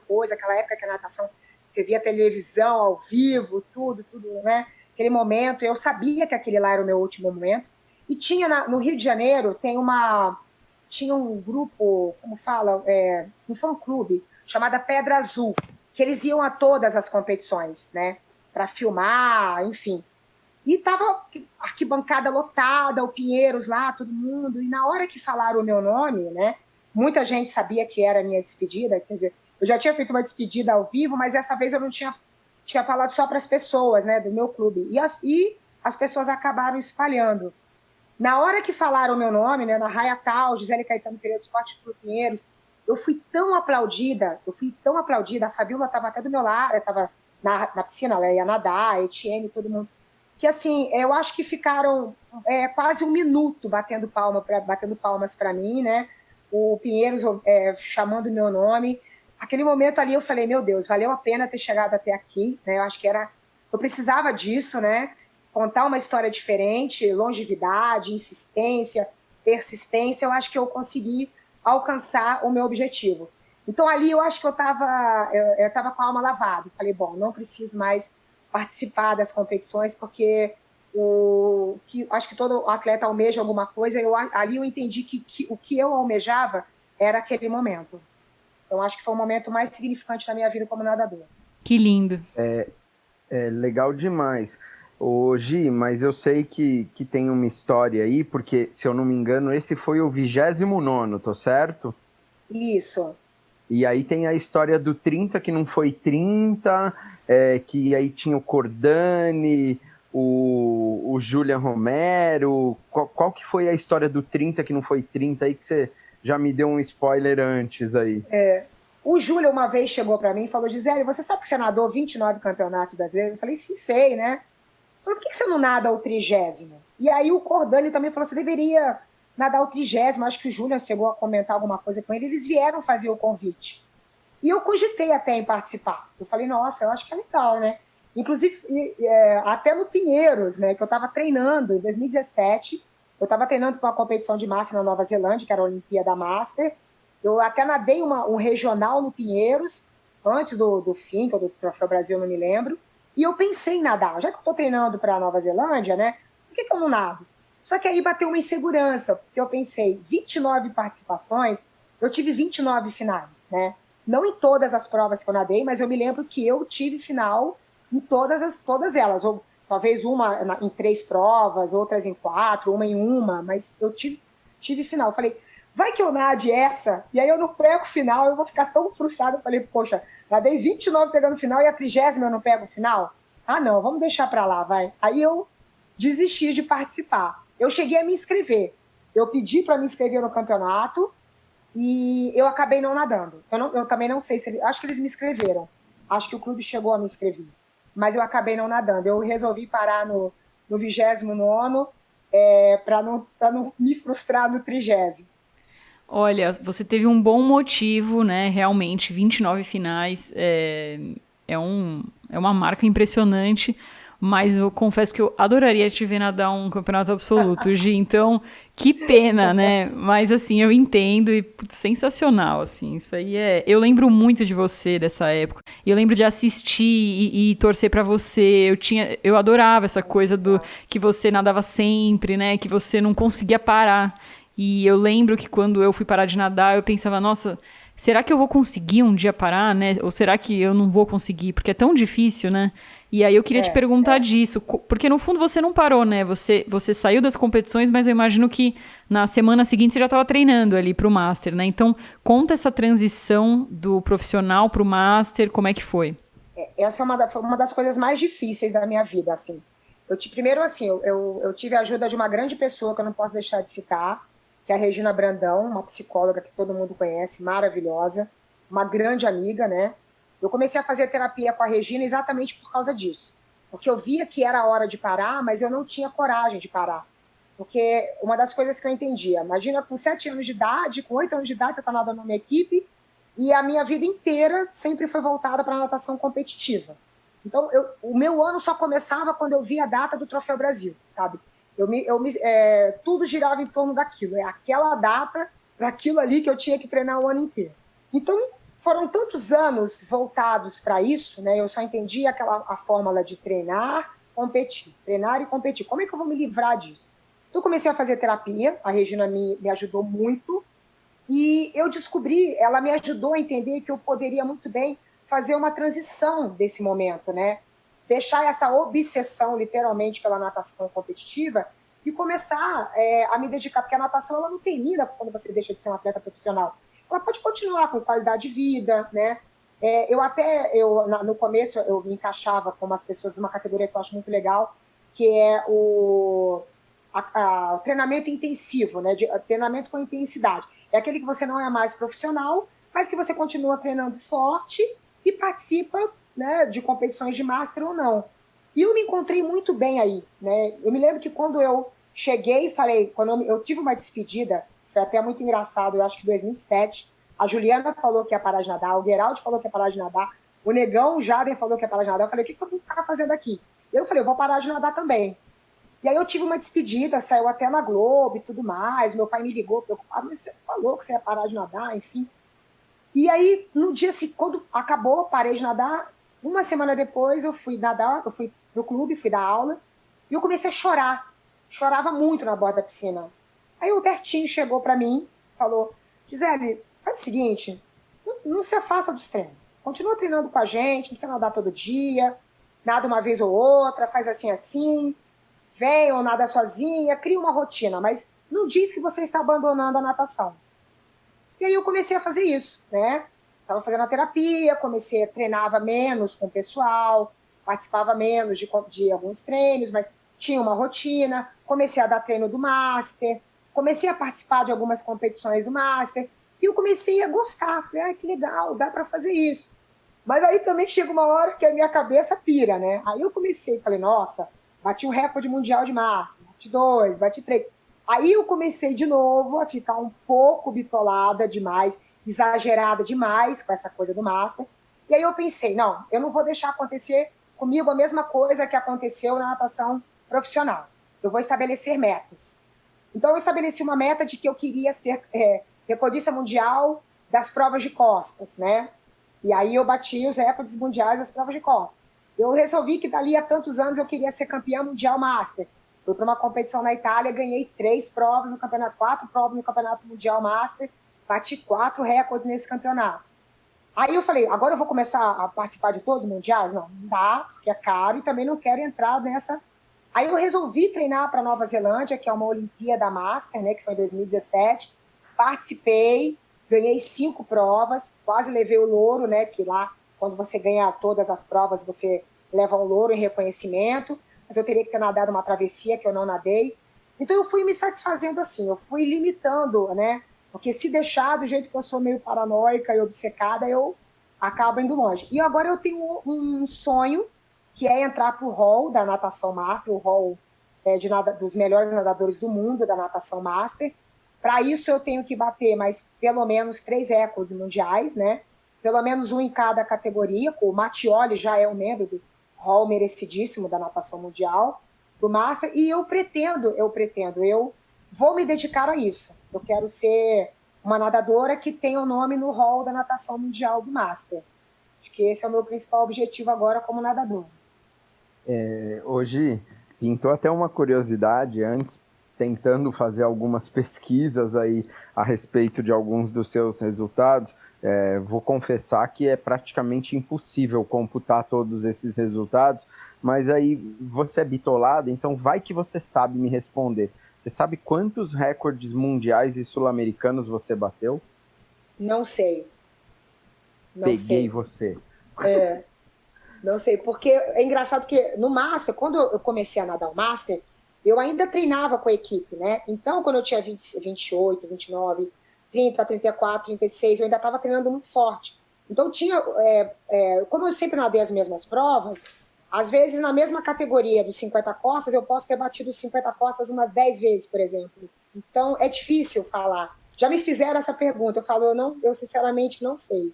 época que a natação, você via televisão ao vivo, tudo, né? Aquele momento, eu sabia que aquele lá era o meu último momento. E tinha no Rio de Janeiro, tinha um grupo, como fala, um fã-clube, chamada Pedra Azul, que eles iam a todas as competições, né? Para filmar, enfim. E tava arquibancada lotada, o Pinheiros lá, todo mundo. E na hora que falaram o meu nome, né? Muita gente sabia que era a minha despedida, quer dizer, eu já tinha feito uma despedida ao vivo, mas dessa vez eu não tinha falado só para as pessoas, né, do meu clube. E as pessoas acabaram espalhando. Na hora que falaram o meu nome, né, na Raia Tal, Gisele Caetano Pereira do Esporte Clube Pinheiros, eu fui tão aplaudida, a Fabiola estava até do meu lado, estava na piscina, ela ia nadar, a Etienne, todo mundo. Que assim, eu acho que ficaram quase um minuto batendo palmas para mim, né? O Pinheiros chamando o meu nome. Aquele momento ali eu falei, meu Deus, valeu a pena ter chegado até aqui, né? Eu acho que eu precisava disso, né? Contar uma história diferente, longevidade, insistência, persistência, eu acho que eu consegui alcançar o meu objetivo. Então ali eu acho que eu estava com a alma lavada. Falei, bom, não preciso mais participar das competições, porque acho que todo atleta almeja alguma coisa. Ali eu entendi que o que eu almejava era aquele momento. Então, acho que foi o momento mais significante da minha vida como nadador. Que lindo. É legal demais. Ô, Gi, mas eu sei que tem uma história aí, porque, se eu não me engano, esse foi o 29º, tô certo? Isso. E aí tem a história do 30, que não foi 30, que aí tinha o Cordani, o Julian Romero. Qual que foi a história do 30 que não foi 30 aí, que você já me deu um spoiler antes aí? O Júlio uma vez chegou para mim e falou, Gisele, você sabe que você nadou 29 campeonatos brasileiros? Eu falei, sim, sei, né? Por que você não nada o 30º? E aí o Cordani também falou, você deveria nadar o 30º. Acho que o Júlio chegou a comentar alguma coisa com ele. Eles vieram fazer o convite. E eu cogitei até em participar. Eu falei, nossa, eu acho que é legal, né? Inclusive, até no Pinheiros, né? Que eu estava treinando em 2017. Eu estava treinando para uma competição de Master na Nova Zelândia, que era a Olimpíada Master. Eu até nadei um regional no Pinheiros, antes do fim, do Troféu Brasil, não me lembro. E eu pensei em nadar. Já que eu estou treinando para a Nova Zelândia, né? Por que eu não nado? Só que aí bateu uma insegurança, porque eu pensei, 29 participações, eu tive 29 finais, né? Não em todas as provas que eu nadei, mas eu me lembro que eu tive final em todas elas. Ou talvez uma em 3 provas, outras em 4, uma em uma, mas eu tive final. Eu falei, vai que eu nade essa, e aí eu não pego o final, eu vou ficar tão frustrada. Eu falei, poxa, nadei 29 pegando o final e a 30ª eu não pego o final? Ah, não, vamos deixar pra lá, vai. Aí eu desisti de participar. Eu cheguei a me inscrever. Eu pedi para me inscrever no campeonato e eu acabei não nadando. Eu também não sei se acho que eles me inscreveram. Acho que o clube chegou a me inscrever. Mas eu acabei não nadando. Eu resolvi parar no 29º para não me frustrar no 30º. Olha, você teve um bom motivo, né? Realmente, 29 finais é é uma marca impressionante. Mas eu confesso que eu adoraria te ver nadar um campeonato absoluto, Gi. Então, que pena, né? Mas, assim, eu entendo e putz, sensacional, assim. Isso aí é... Eu lembro muito de você dessa época. E eu lembro de assistir e torcer pra você. Eu adorava essa coisa do que você nadava sempre, né? Que você não conseguia parar. E eu lembro que quando eu fui parar de nadar, eu pensava, nossa, será que eu vou conseguir um dia parar, né? Ou será que eu não vou conseguir? Porque é tão difícil, né? E aí eu queria te perguntar disso, porque no fundo você não parou, né? Você saiu das competições, mas eu imagino que na semana seguinte você já estava treinando ali para o Master, né? Então, conta essa transição do profissional para o Master, como é que foi? Essa foi uma das coisas mais difíceis da minha vida, assim. Primeiro, assim, eu tive a ajuda de uma grande pessoa que eu não posso deixar de citar, que é a Regina Brandão, uma psicóloga que todo mundo conhece, maravilhosa, uma grande amiga, né? Eu comecei a fazer terapia com a Regina exatamente por causa disso. Porque eu via que era a hora de parar, mas eu não tinha coragem de parar. Porque uma das coisas que eu entendia, imagina com 7 anos de idade, com 8 anos de idade, você está nadando numa equipe, e a minha vida inteira sempre foi voltada para a natação competitiva. Então, o meu ano só começava quando eu via a data do Troféu Brasil, sabe? Tudo girava em torno daquilo. É aquela data, para aquilo ali que eu tinha que treinar o ano inteiro. Então, foram tantos anos voltados para isso, né? Eu só entendi a fórmula de treinar e competir. Como é que eu vou me livrar disso? Então, eu comecei a fazer terapia, a Regina me ajudou muito, e eu descobri, ela me ajudou a entender que eu poderia muito bem fazer uma transição desse momento, né? Deixar essa obsessão, literalmente, pela natação competitiva e começar a me dedicar, porque a natação ela não termina quando você deixa de ser um atleta profissional. Ela pode continuar com qualidade de vida, né? No começo, eu me encaixava com umas pessoas de uma categoria que eu acho muito legal, que é o treinamento intensivo, né? Treinamento com intensidade. É aquele que você não é mais profissional, mas que você continua treinando forte e participa, né, de competições de Master ou não. E eu me encontrei muito bem aí, né? Eu me lembro que quando eu cheguei e falei, quando eu tive uma despedida, foi até muito engraçado, eu acho que em 2007, a Juliana falou que ia parar de nadar, o Geraldo falou que ia parar de nadar, o Negão, o Jaden falou que ia parar de nadar. Eu falei, o que eu vou ficar fazendo aqui? Eu falei, eu vou parar de nadar também. E aí eu tive uma despedida, saiu até na Globo e tudo mais, meu pai me ligou preocupado, mas você falou que você ia parar de nadar, enfim. E aí, no dia assim, quando acabou, parei de nadar, uma semana depois eu fui nadar, eu fui pro clube, fui dar aula, e eu comecei a chorar. Chorava muito na borda da piscina. Aí o Bertinho chegou para mim, falou, Gisele, faz o seguinte, não se afasta dos treinos. Continua treinando com a gente, não precisa nadar todo dia, nada uma vez ou outra, faz assim, vem ou nada sozinha, cria uma rotina, mas não diz que você está abandonando a natação. E aí eu comecei a fazer isso, né? Estava fazendo a terapia, treinava menos com o pessoal, participava menos de alguns treinos, mas tinha uma rotina, comecei a dar treino do Master, comecei a participar de algumas competições do Master, e eu comecei a gostar. Falei, que legal, dá para fazer isso. Mas aí também chega uma hora que a minha cabeça pira, né? Aí eu falei, nossa, bati o recorde mundial de Master, bati 2, bati 3. Aí eu comecei de novo a ficar um pouco bitolada demais, exagerada demais com essa coisa do Master. E aí eu pensei, não, eu não vou deixar acontecer comigo a mesma coisa que aconteceu na natação profissional. Eu vou estabelecer metas. Então eu estabeleci uma meta de que eu queria ser recordista mundial das provas de costas, né? E aí eu bati os recordes mundiais das provas de costas. Eu resolvi que dali a tantos anos eu queria ser campeã mundial Master. Fui para uma competição na Itália, ganhei 3 provas no campeonato, 4 provas no campeonato mundial Master, bati 4 recordes nesse campeonato. Aí eu falei, agora eu vou começar a participar de todos os mundiais? Não dá, porque é caro e também não quero entrar nessa. Aí eu resolvi treinar para Nova Zelândia, que é uma Olimpíada Master, né, que foi em 2017. Participei, ganhei 5 provas, quase levei o louro, né, que lá, quando você ganha todas as provas, você leva um louro em reconhecimento, mas eu teria que ter nadado uma travessia, que eu não nadei. Então eu fui me satisfazendo assim, eu fui limitando, né, porque se deixar do jeito que eu sou meio paranoica e obcecada, eu acabo indo longe. E agora eu tenho um sonho, que é entrar para o hall da natação Master, o hall dos melhores nadadores do mundo da natação Master. Para isso eu tenho que bater mais pelo menos 3 recordes mundiais, né? pelo menos um em cada categoria. O Mattioli já é um membro do hall merecidíssimo da natação mundial, do Master, e eu vou me dedicar a isso. Eu quero ser uma nadadora que tenha o nome no hall da natação mundial do Master. Acho que esse é o meu principal objetivo agora como nadadora. Hoje pintou até uma curiosidade antes, tentando fazer algumas pesquisas aí a respeito de alguns dos seus resultados. Vou confessar que é praticamente impossível computar todos esses resultados, mas aí você é bitolada, então vai que você sabe me responder. Você sabe quantos recordes mundiais e sul-americanos você bateu? Não sei. Peguei você. Não sei, porque é engraçado que no Master, quando eu comecei a nadar o Master, eu ainda treinava com a equipe, né? Então, quando eu tinha 28, 29, 30, 34, 36, eu ainda estava treinando muito forte. Então, como eu sempre nadei as mesmas provas, às vezes, na mesma categoria dos 50 costas, eu posso ter batido 50 costas umas 10 vezes, por exemplo. Então, é difícil falar. Já me fizeram essa pergunta, eu falo, eu sinceramente não sei.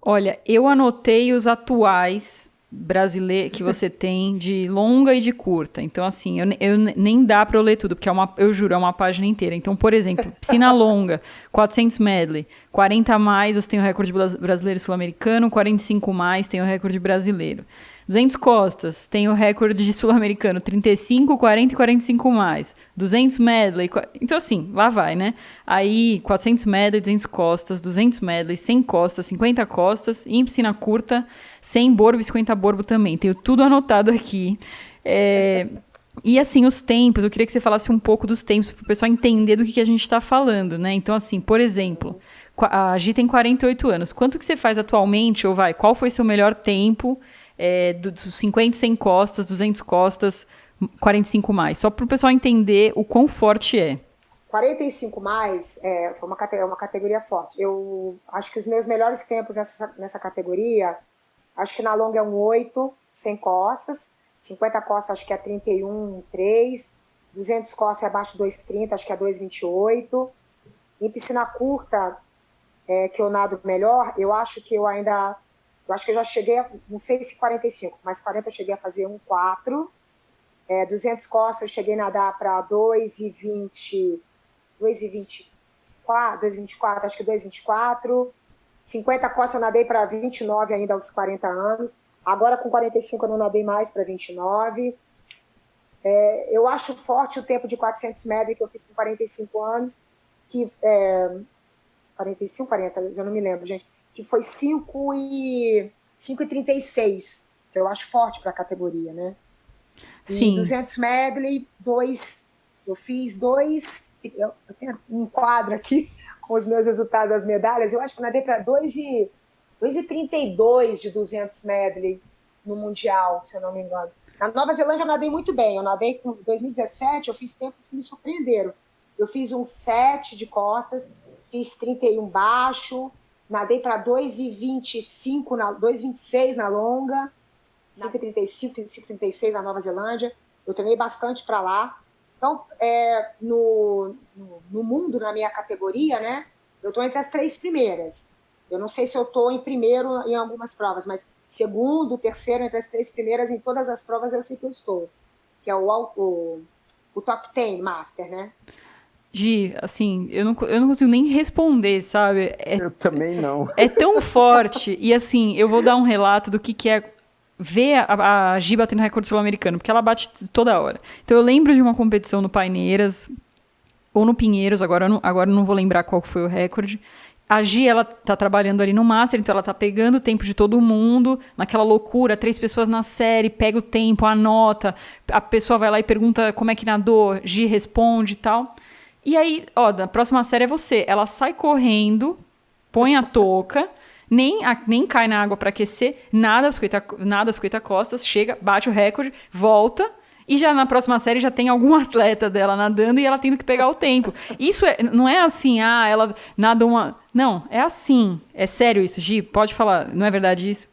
Olha, eu anotei os atuais brasileiros que você tem de longa e de curta. Então, assim, eu nem dá para eu ler tudo, porque eu juro, é uma página inteira. Então, por exemplo, piscina longa, 400 medley, 40 a mais, você tem o recorde brasileiro e sul-americano, 45 mais, tem o recorde brasileiro. 200 costas, tem o recorde de sul-americano, 35, 40 e 45 mais. 200 medley, então assim, lá vai, né? Aí, 400 medley, 200 costas, 200 medley, 100 costas, 50 costas, e em piscina curta, 100 borbo e 50 borbo também. Tenho tudo anotado aqui. E assim, os tempos, eu queria que você falasse um pouco dos tempos, para o pessoal entender do que a gente está falando, né? Então assim, por exemplo, a Gi tem 48 anos. Quanto que você faz atualmente, ou qual foi seu melhor tempo dos 50, 100 costas, 200 costas, 45 mais? Só para o pessoal entender o quão forte é. 45 mais foi uma categoria forte. Eu acho que os meus melhores tempos nessa categoria, acho que na longa é um 8, 100 costas, 50 costas acho que é 31, 3, 200 costas é abaixo de 2,30, acho que é 2,28. Em piscina curta, que eu nado melhor, eu acho que eu já cheguei, não sei se 45, mas 40 eu cheguei a fazer 1,4. 200 costas eu cheguei a nadar para 2,24, acho que 2,24. 50 costas eu nadei para 29 ainda aos 40 anos. Agora com 45 eu não nadei mais para 29. Eu acho forte o tempo de 400 metros que eu fiz com 45 anos, que 45, 40, já não me lembro, gente, que foi 5,36, que eu acho forte para a categoria, né? Sim. E 200 medley, eu fiz 2, eu tenho um quadro aqui com os meus resultados das medalhas, eu acho que eu nadei para 2,32 de 200 medley no Mundial, se eu não me engano. Na Nova Zelândia eu nadei muito bem, eu nadei em 2017, eu fiz tempos que me surpreenderam. Eu fiz um 7 de costas, fiz 31 baixo, nadei para 2,25, 2,26 na longa, 5,35, 5,36 na Nova Zelândia. Eu treinei bastante para lá. Então, no mundo, na minha categoria, né, eu estou entre as 3 primeiras. Eu não sei se eu estou em primeiro em algumas provas, mas segundo, terceiro, entre as 3 primeiras em todas as provas eu sei que eu estou. Que é o top 10 Master, né? Gi, assim, eu não consigo nem responder, sabe? Eu também não. É tão forte. E assim, eu vou dar um relato do que é ver a Gi batendo recorde sul-americano, porque ela bate toda hora. Então eu lembro de uma competição no Paineiras, ou no Pinheiros, agora eu não vou lembrar qual foi o recorde. A Gi, ela tá trabalhando ali no Master, então ela tá pegando o tempo de todo mundo, naquela loucura, 3 pessoas na série, pega o tempo, anota, a pessoa vai lá e pergunta como é que nadou, Gi responde e tal. E aí, na próxima série é você. Ela sai correndo, põe a touca, nem cai na água para aquecer, nada as 50 costas, chega, bate o recorde, volta, e já na próxima série já tem algum atleta dela nadando e ela tendo que pegar o tempo. Isso não é assim, ela nada uma... Não, é assim. É sério isso, Gi? Pode falar, não é verdade isso?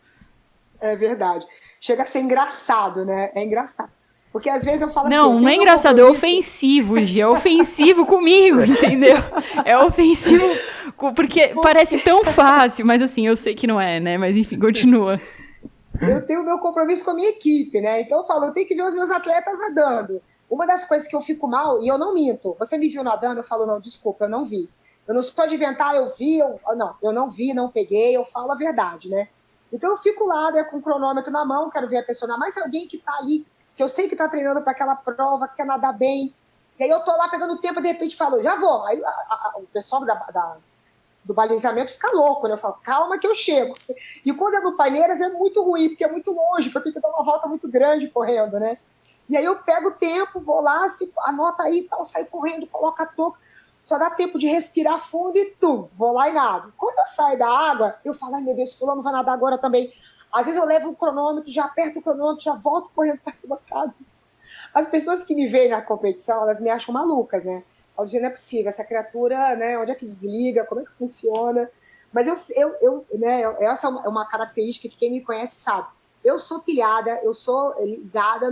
É verdade. Chega a ser engraçado, né? É engraçado. Porque às vezes eu falo não, assim... Não é engraçado, é ofensivo, Gi. É ofensivo comigo, entendeu? É ofensivo porque parece tão fácil, mas assim, eu sei que não é, né? Mas enfim, continua. Eu tenho o meu compromisso com a minha equipe, né? Então eu falo, eu tenho que ver os meus atletas nadando. Uma das coisas que eu fico mal, e eu não minto, você me viu nadando, eu falo, não, desculpa, eu não vi. Eu não sou de inventar, eu vi, não, eu não vi, não peguei, eu falo a verdade, né? Então eu fico lá, né, com o cronômetro na mão, quero ver a pessoa nadar, mas se alguém que tá ali, que eu sei que tá treinando para aquela prova, que quer nadar bem, e aí eu tô lá pegando tempo, de repente falo, já vou. Aí o pessoal do balizamento fica louco, né? Eu falo, calma que eu chego. E quando é no Paineiras é muito ruim, porque é muito longe, porque eu tenho que dar uma volta muito grande correndo, né? E aí eu pego o tempo, vou lá, anota aí, tal, saio correndo, coloco a touca, só dá tempo de respirar fundo e vou lá e nado. Quando eu saio da água, eu falo, ai meu Deus, fulano vai nadar agora também. Às vezes eu levo o cronômetro, já aperto o cronômetro, já volto correndo para a bancada. As pessoas que me veem na competição, elas me acham malucas, né? Eu digo, não é possível, essa criatura, né? Onde é que desliga? Como é que funciona? Mas né, essa é uma característica que quem me conhece sabe. Eu sou pilhada, eu sou ligada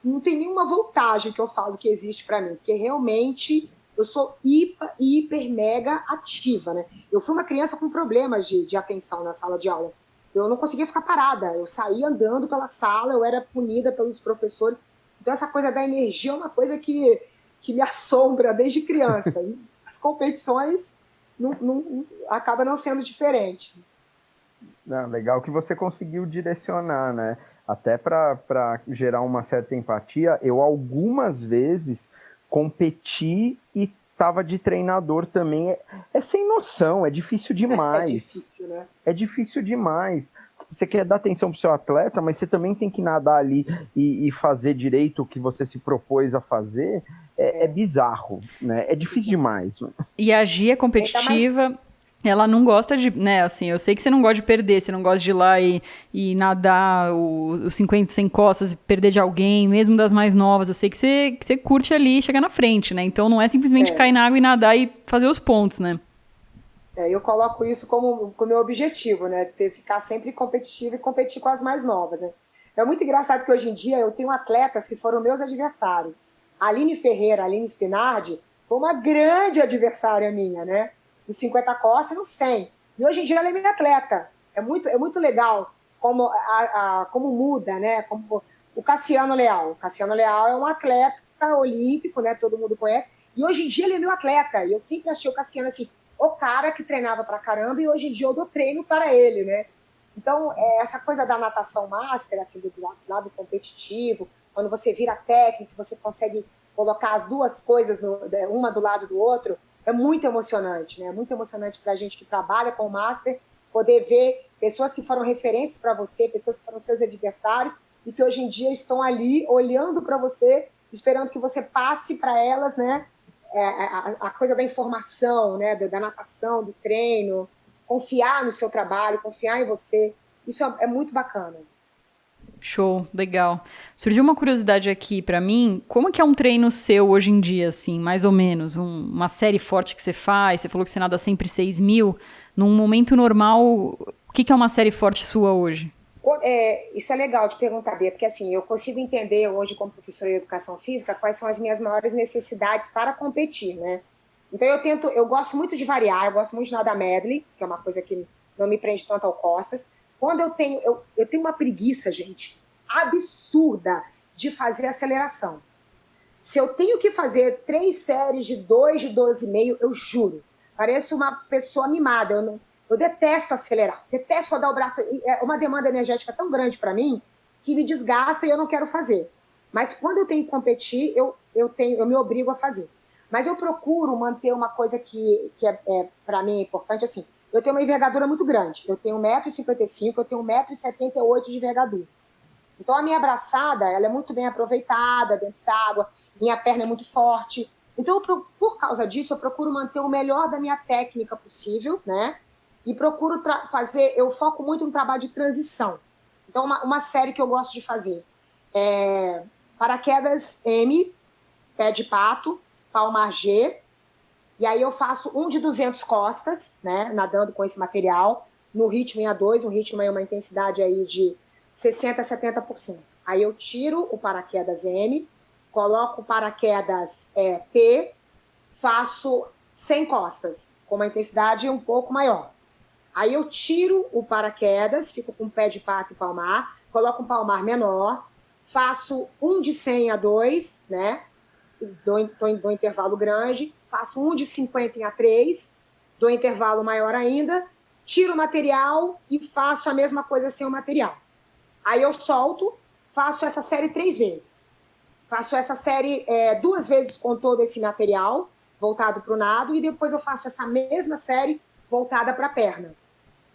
não tem nenhuma voltagem que eu falo que existe para mim, porque realmente eu sou hiper, mega ativa, né? Eu fui uma criança com problemas de atenção na sala de aula. Eu não conseguia ficar parada, eu saía andando pela sala, eu era punida pelos professores. Então essa coisa da energia é uma coisa que me assombra desde criança. E as competições acaba não sendo diferente. Legal que você conseguiu direcionar, né? Até para gerar uma certa empatia, eu algumas vezes competi e estava de treinador também. É sem noção, é difícil demais. É difícil, né? É difícil demais. Você quer dar atenção pro seu atleta, mas você também tem que nadar ali e fazer direito o que você se propôs a fazer. É bizarro, né? É difícil demais. E a Gi é competitiva... Ela não gosta de, né, assim, eu sei que você não gosta de perder, você não gosta de ir lá e nadar os 50 sem costas, perder de alguém, mesmo das mais novas, eu sei que você curte ali chegar na frente, né, então não é simplesmente cair na água e nadar e fazer os pontos, né. Eu coloco isso como meu objetivo, né, ficar sempre competitivo e competir com as mais novas, né. É muito engraçado que hoje em dia eu tenho atletas que foram meus adversários. A Aline Ferreira, a Aline Spinardi, foi uma grande adversária minha, né, nos 50 costas e no 100. E hoje em dia ela é minha atleta. É muito legal como muda, né? Como o Cassiano Leal. O Cassiano Leal é um atleta olímpico, né? Todo mundo conhece. E hoje em dia ele é meu atleta. E eu sempre achei o Cassiano assim, o cara que treinava pra caramba, e hoje em dia eu dou treino para ele, né? Então, essa coisa da natação master, assim, do lado competitivo, quando você vira técnico, você consegue colocar as duas coisas, uma do lado do outro, é muito emocionante, né? É muito emocionante para a gente que trabalha com o Master, poder ver pessoas que foram referências para você, pessoas que foram seus adversários e que hoje em dia estão ali olhando para você, esperando que você passe para elas, né? A coisa da informação, né? Da natação, do treino, confiar no seu trabalho, confiar em você. Isso é muito bacana. Show, legal. Surgiu uma curiosidade aqui pra mim, como que é um treino seu hoje em dia, assim, mais ou menos? Uma série forte que você faz, você falou que você nada sempre 6.000, num momento normal, o que é uma série forte sua hoje? Isso é legal de perguntar, Bia, porque assim, eu consigo entender hoje como professora de educação física quais são as minhas maiores necessidades para competir, né? Então eu gosto muito de variar, eu gosto muito de nadar medley, que é uma coisa que não me prende tanto ao costas. Quando eu tenho uma preguiça, gente, absurda de fazer aceleração. Se eu tenho que fazer 3 séries de 2 de 12,5, eu juro, pareço uma pessoa mimada. Eu detesto acelerar, detesto rodar o braço. É uma demanda energética tão grande para mim que me desgasta e eu não quero fazer. Mas quando eu tenho que competir, eu me obrigo a fazer. Mas eu procuro manter uma coisa que para mim é importante, assim. Eu tenho uma envergadura muito grande. Eu tenho 1,55 m, eu tenho 1,78 m de envergadura. Então, a minha abraçada, ela é muito bem aproveitada dentro da água. Minha perna é muito forte. Então, por causa disso, eu procuro manter o melhor da minha técnica possível, né? E procuro eu foco muito no trabalho de transição. Então, uma série que eu gosto de fazer é paraquedas M, pé de pato, palmar G. E aí eu faço um de 200 costas, né, nadando com esse material, no ritmo em A2, um ritmo em uma intensidade aí de 60% a 70%. Aí eu tiro o paraquedas M, coloco o paraquedas P, faço sem costas, com uma intensidade um pouco maior. Aí eu tiro o paraquedas, fico com pé de pato e palmar, coloco um palmar menor, faço um de 100 a 2, né? Dou intervalo grande, faço um de 50 em A3, dou intervalo maior ainda, tiro o material e faço a mesma coisa sem o material. Aí eu solto, faço essa série 3 vezes. Faço essa série 2 vezes com todo esse material voltado para o nado e depois eu faço essa mesma série voltada para a perna.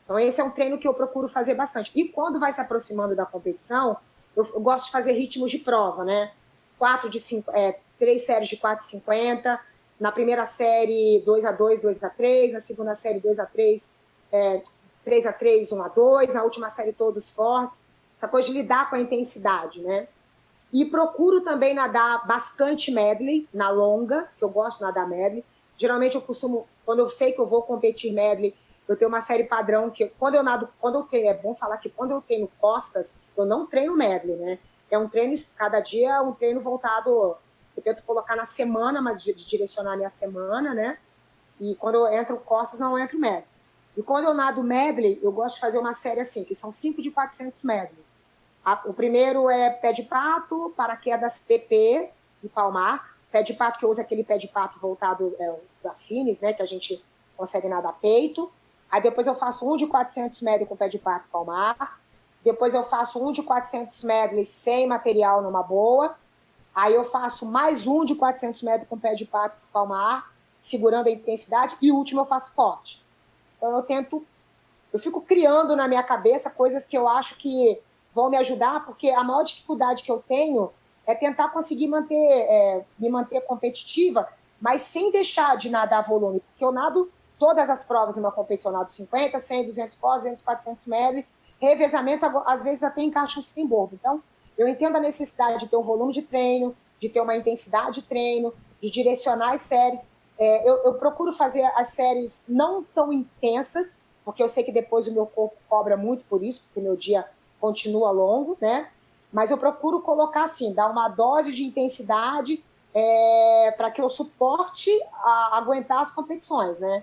Então esse é um treino que eu procuro fazer bastante. E quando vai se aproximando da competição, eu gosto de fazer ritmos de prova, né? 3 séries de 4,50, na primeira série 2x2, 2x3, na segunda série 2x3, 3x3, 1x2, na última série todos fortes, essa coisa de lidar com a intensidade, né? E procuro também nadar bastante medley, na longa, que eu gosto de nadar medley. Geralmente eu costumo, quando eu sei que eu vou competir medley, eu tenho uma série padrão que quando eu treino, é bom falar que quando eu treino costas, eu não treino medley, né? É um treino, cada dia é um treino voltado, eu tento colocar na semana, mas de direcionar a minha semana, né? E quando eu entro costas, não entro medley. E quando eu nado medley, eu gosto de fazer uma série assim, que são 5 de 400 medley. O primeiro é pé de pato, paraquedas PP e palmar. Pé de pato, que eu uso aquele pé de pato voltado da Fines, né? Que a gente consegue nadar peito. Aí depois eu faço um de 400 medley com pé de pato e palmar. Depois eu faço um de 400 medley sem material numa boa. Aí eu faço mais um de 400 medley com pé de pato e palmar, segurando a intensidade. E o último eu faço forte. Então eu fico criando na minha cabeça coisas que eu acho que vão me ajudar, porque a maior dificuldade que eu tenho é tentar conseguir me manter competitiva, mas sem deixar de nadar volume, porque eu nado todas as provas em uma competição, eu nado 50, 100, 200 costas, 200, 400 metros, revezamentos, às vezes até encaixam sem bordo. Então, eu entendo a necessidade de ter um volume de treino, de ter uma intensidade de treino, de direcionar as séries. Eu procuro fazer as séries não tão intensas, porque eu sei que depois o meu corpo cobra muito por isso, porque o meu dia continua longo, né? Mas eu procuro colocar assim, dar uma dose de intensidade para que eu suporte aguentar as competições, né?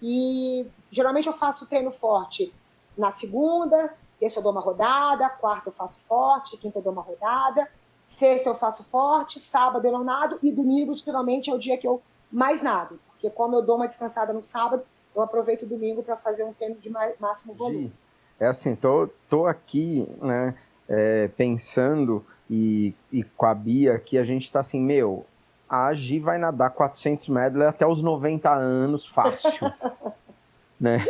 E geralmente eu faço treino forte na segunda, terça eu dou uma rodada, quarta eu faço forte, quinta eu dou uma rodada, sexta eu faço forte, sábado eu não nado e domingo geralmente é o dia que eu mais nado, porque como eu dou uma descansada no sábado, eu aproveito o domingo para fazer um treino de máximo volume. É assim, tô aqui, né, pensando e com a Bia aqui, a gente tá assim, a Gi vai nadar 400 medley até os 90 anos, fácil, né?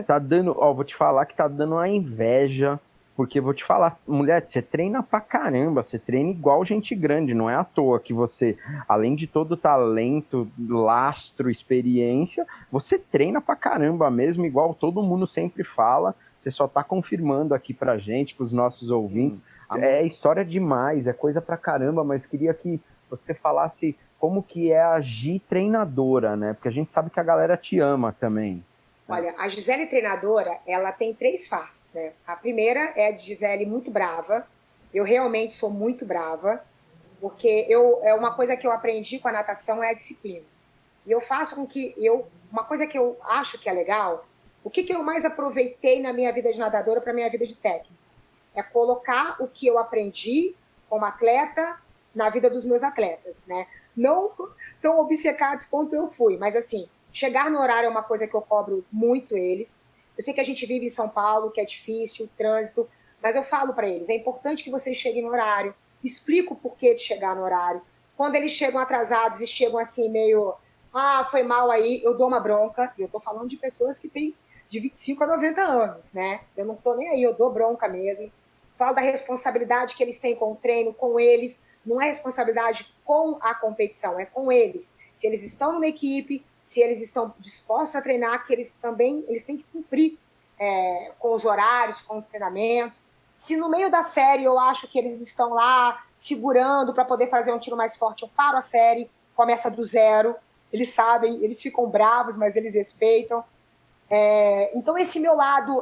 Tá dando, vou te falar que tá dando uma inveja, porque vou te falar, mulher, você treina pra caramba, você treina igual gente grande, não é à toa que você, além de todo talento, lastro, experiência, você treina pra caramba mesmo, igual todo mundo sempre fala, você só tá confirmando aqui pra gente, pros nossos ouvintes, é história demais, é coisa pra caramba, mas queria que você falasse como que é a Gi treinadora, né, porque a gente sabe que a galera te ama também. Olha, a Gisele treinadora, ela tem 3 faces, né? A primeira é a de Gisele muito brava. Eu realmente sou muito brava, porque uma coisa que eu aprendi com a natação é a disciplina. E eu faço com que uma coisa que eu acho que é legal, o que eu mais aproveitei na minha vida de nadadora para minha vida de técnica? É colocar o que eu aprendi como atleta na vida dos meus atletas, né? Não tão obcecados quanto eu fui, mas assim, chegar no horário é uma coisa que eu cobro muito eles. Eu sei que a gente vive em São Paulo, que é difícil, o trânsito, mas eu falo para eles, é importante que vocês cheguem no horário, explico o porquê de chegar no horário. Quando eles chegam atrasados e chegam assim meio, foi mal aí, eu dou uma bronca, e eu tô falando de pessoas que têm de 25 a 90 anos, né? Eu não tô nem aí, eu dou bronca mesmo. Falo da responsabilidade que eles têm com o treino, com eles, não é responsabilidade com a competição, é com eles. Se eles estão numa equipe, se eles estão dispostos a treinar, que eles têm que cumprir com os horários, com os treinamentos. Se no meio da série eu acho que eles estão lá segurando para poder fazer um tiro mais forte, eu paro a série, começa do zero, eles sabem, eles ficam bravos, mas eles respeitam. Então esse meu lado,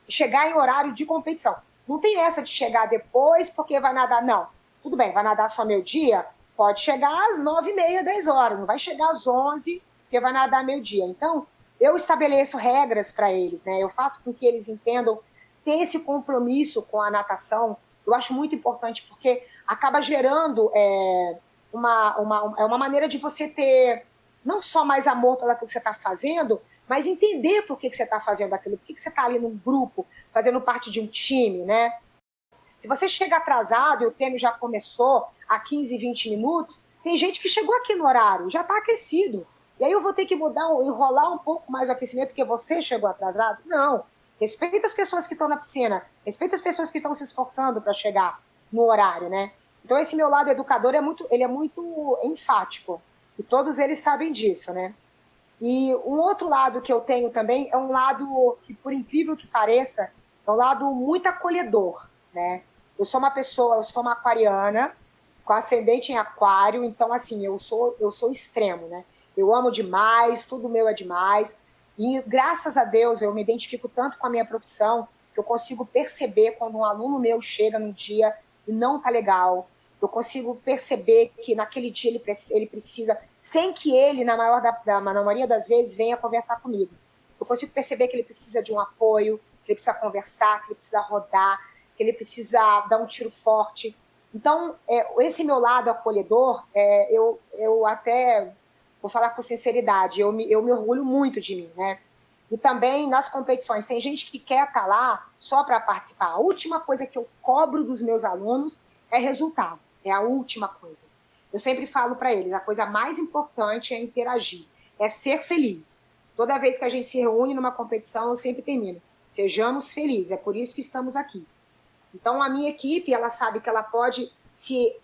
chegar em horário de competição. Não tem essa de chegar depois porque vai nadar, não. Tudo bem, vai nadar só meio-dia? Pode chegar às 9h30, 10 horas, não vai chegar às 11 porque vai nadar meio-dia. Então, eu estabeleço regras para eles, né? Eu faço com que eles entendam ter esse compromisso com a natação. Eu acho muito importante porque acaba gerando uma maneira de você ter não só mais amor pelo que você está fazendo, mas entender por que você está fazendo aquilo, por que você está ali num grupo, fazendo parte de um time, né? Se você chega atrasado e o treino já começou há 15, 20 minutos, tem gente que chegou aqui no horário, já está aquecido. E aí eu vou ter que enrolar um pouco mais o aquecimento porque você chegou atrasado? Não. Respeita as pessoas que estão na piscina, respeita as pessoas que estão se esforçando para chegar no horário, né? Então esse meu lado educador ele é muito enfático. E todos eles sabem disso, né? E um outro lado que eu tenho também é um lado que, por incrível que pareça, é um lado muito acolhedor, né? Eu sou uma aquariana, com ascendente em aquário, então, assim, eu sou extremo, né? Eu amo demais, tudo meu é demais. E, graças a Deus, eu me identifico tanto com a minha profissão que eu consigo perceber quando um aluno meu chega num dia e não tá legal. Eu consigo perceber que naquele dia ele precisa, sem que ele, na maioria das vezes, venha conversar comigo. Eu consigo perceber que ele precisa de um apoio, que ele precisa conversar, que ele precisa rodar, que ele precisa dar um tiro forte. Então, esse meu lado acolhedor, eu até vou falar com sinceridade, eu me orgulho muito de mim, né? E também nas competições, tem gente que quer estar lá só para participar. A última coisa que eu cobro dos meus alunos é resultado. É a última coisa. Eu sempre falo para eles, a coisa mais importante é interagir, é ser feliz. Toda vez que a gente se reúne numa competição, eu sempre termino. Sejamos felizes, é por isso que estamos aqui. Então, a minha equipe, ela sabe que ela pode... Se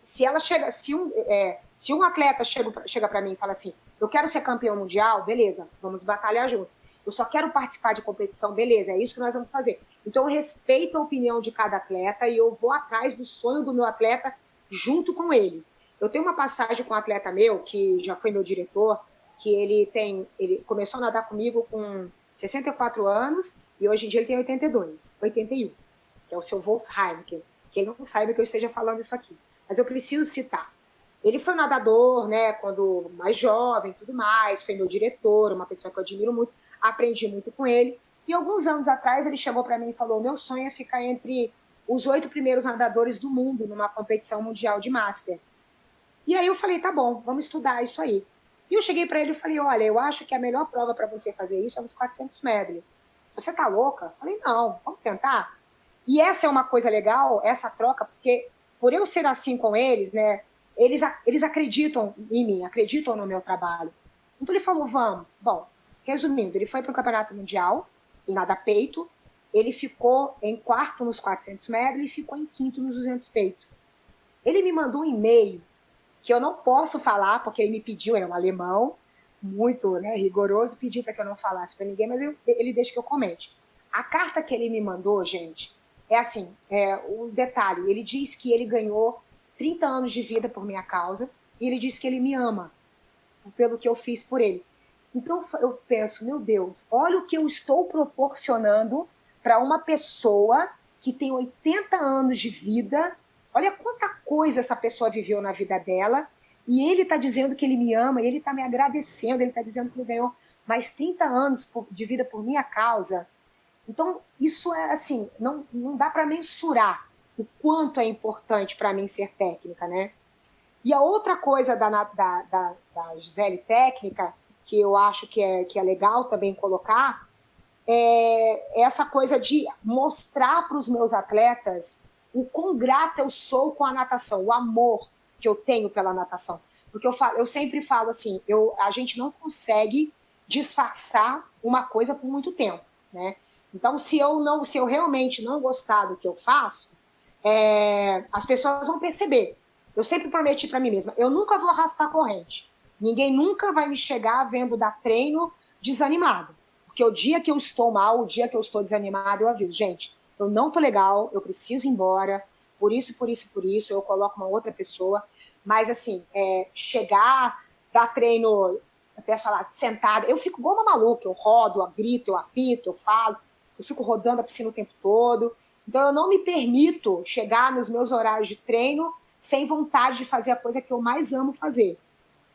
um atleta chega para mim e fala assim, eu quero ser campeão mundial, beleza, vamos batalhar juntos. Eu só quero participar de competição, beleza, é isso que nós vamos fazer. Então, eu respeito a opinião de cada atleta e eu vou atrás do sonho do meu atleta junto com ele. Eu tenho uma passagem com um atleta meu, que já foi meu diretor, que ele começou a nadar comigo com 64 anos e hoje em dia ele tem 81, que é o seu Wolf Heineken, que ele não saiba que eu esteja falando isso aqui. Mas eu preciso citar. Ele foi nadador, né, quando mais jovem, tudo mais, foi meu diretor, uma pessoa que eu admiro muito, aprendi muito com ele. E alguns anos atrás ele chegou para mim e falou, meu sonho é ficar entre os 8 primeiros nadadores do mundo numa competição mundial de Master. E aí eu falei, tá bom, vamos estudar isso aí. E eu cheguei para ele e falei, olha, eu acho que a melhor prova para você fazer isso é os 400 medley. Você tá louca? Eu falei, não, vamos tentar. E essa é uma coisa legal, essa troca, porque por eu ser assim com eles, né, eles acreditam em mim, acreditam no meu trabalho. Então ele falou, vamos. Bom, resumindo, ele foi para o Campeonato Mundial, em nada peito, ele ficou em quarto nos 400 medley e ficou em quinto nos 200 peito. Ele me mandou um e-mail que eu não posso falar, porque ele me pediu, ele é um alemão, muito, né, rigoroso, pediu para que eu não falasse para ninguém, mas ele deixa que eu comente. A carta que ele me mandou, gente, é assim, o detalhe, ele diz que ele ganhou 30 anos de vida por minha causa, e ele diz que ele me ama, pelo que eu fiz por ele. Então eu penso, meu Deus, olha o que eu estou proporcionando para uma pessoa que tem 80 anos de vida, olha quanta coisa essa pessoa viveu na vida dela, e ele está dizendo que ele me ama, e ele está me agradecendo, ele está dizendo que ele ganhou mais 30 anos de vida por minha causa. Então, isso é assim, não dá para mensurar o quanto é importante para mim ser técnica, né? E a outra coisa da Gisele técnica, que eu acho que é legal também colocar, é essa coisa de mostrar para os meus atletas o quão grata eu sou com a natação, o amor que eu tenho pela natação. Porque eu sempre falo assim, a gente não consegue disfarçar uma coisa por muito tempo, né? Então, se eu realmente não gostar do que eu faço, as pessoas vão perceber. Eu sempre prometi para mim mesma, eu nunca vou arrastar a corrente. Ninguém nunca vai me chegar vendo dar treino desanimado. Porque o dia que eu estou mal, o dia que eu estou desanimado, eu aviso, gente, eu não tô legal, eu preciso ir embora, por isso, eu coloco uma outra pessoa. Mas, assim, chegar, dar treino, até falar, sentada, eu fico igual uma maluca, eu rodo, eu grito, eu apito, eu falo, eu fico rodando a piscina o tempo todo. Então, eu não me permito chegar nos meus horários de treino sem vontade de fazer a coisa que eu mais amo fazer.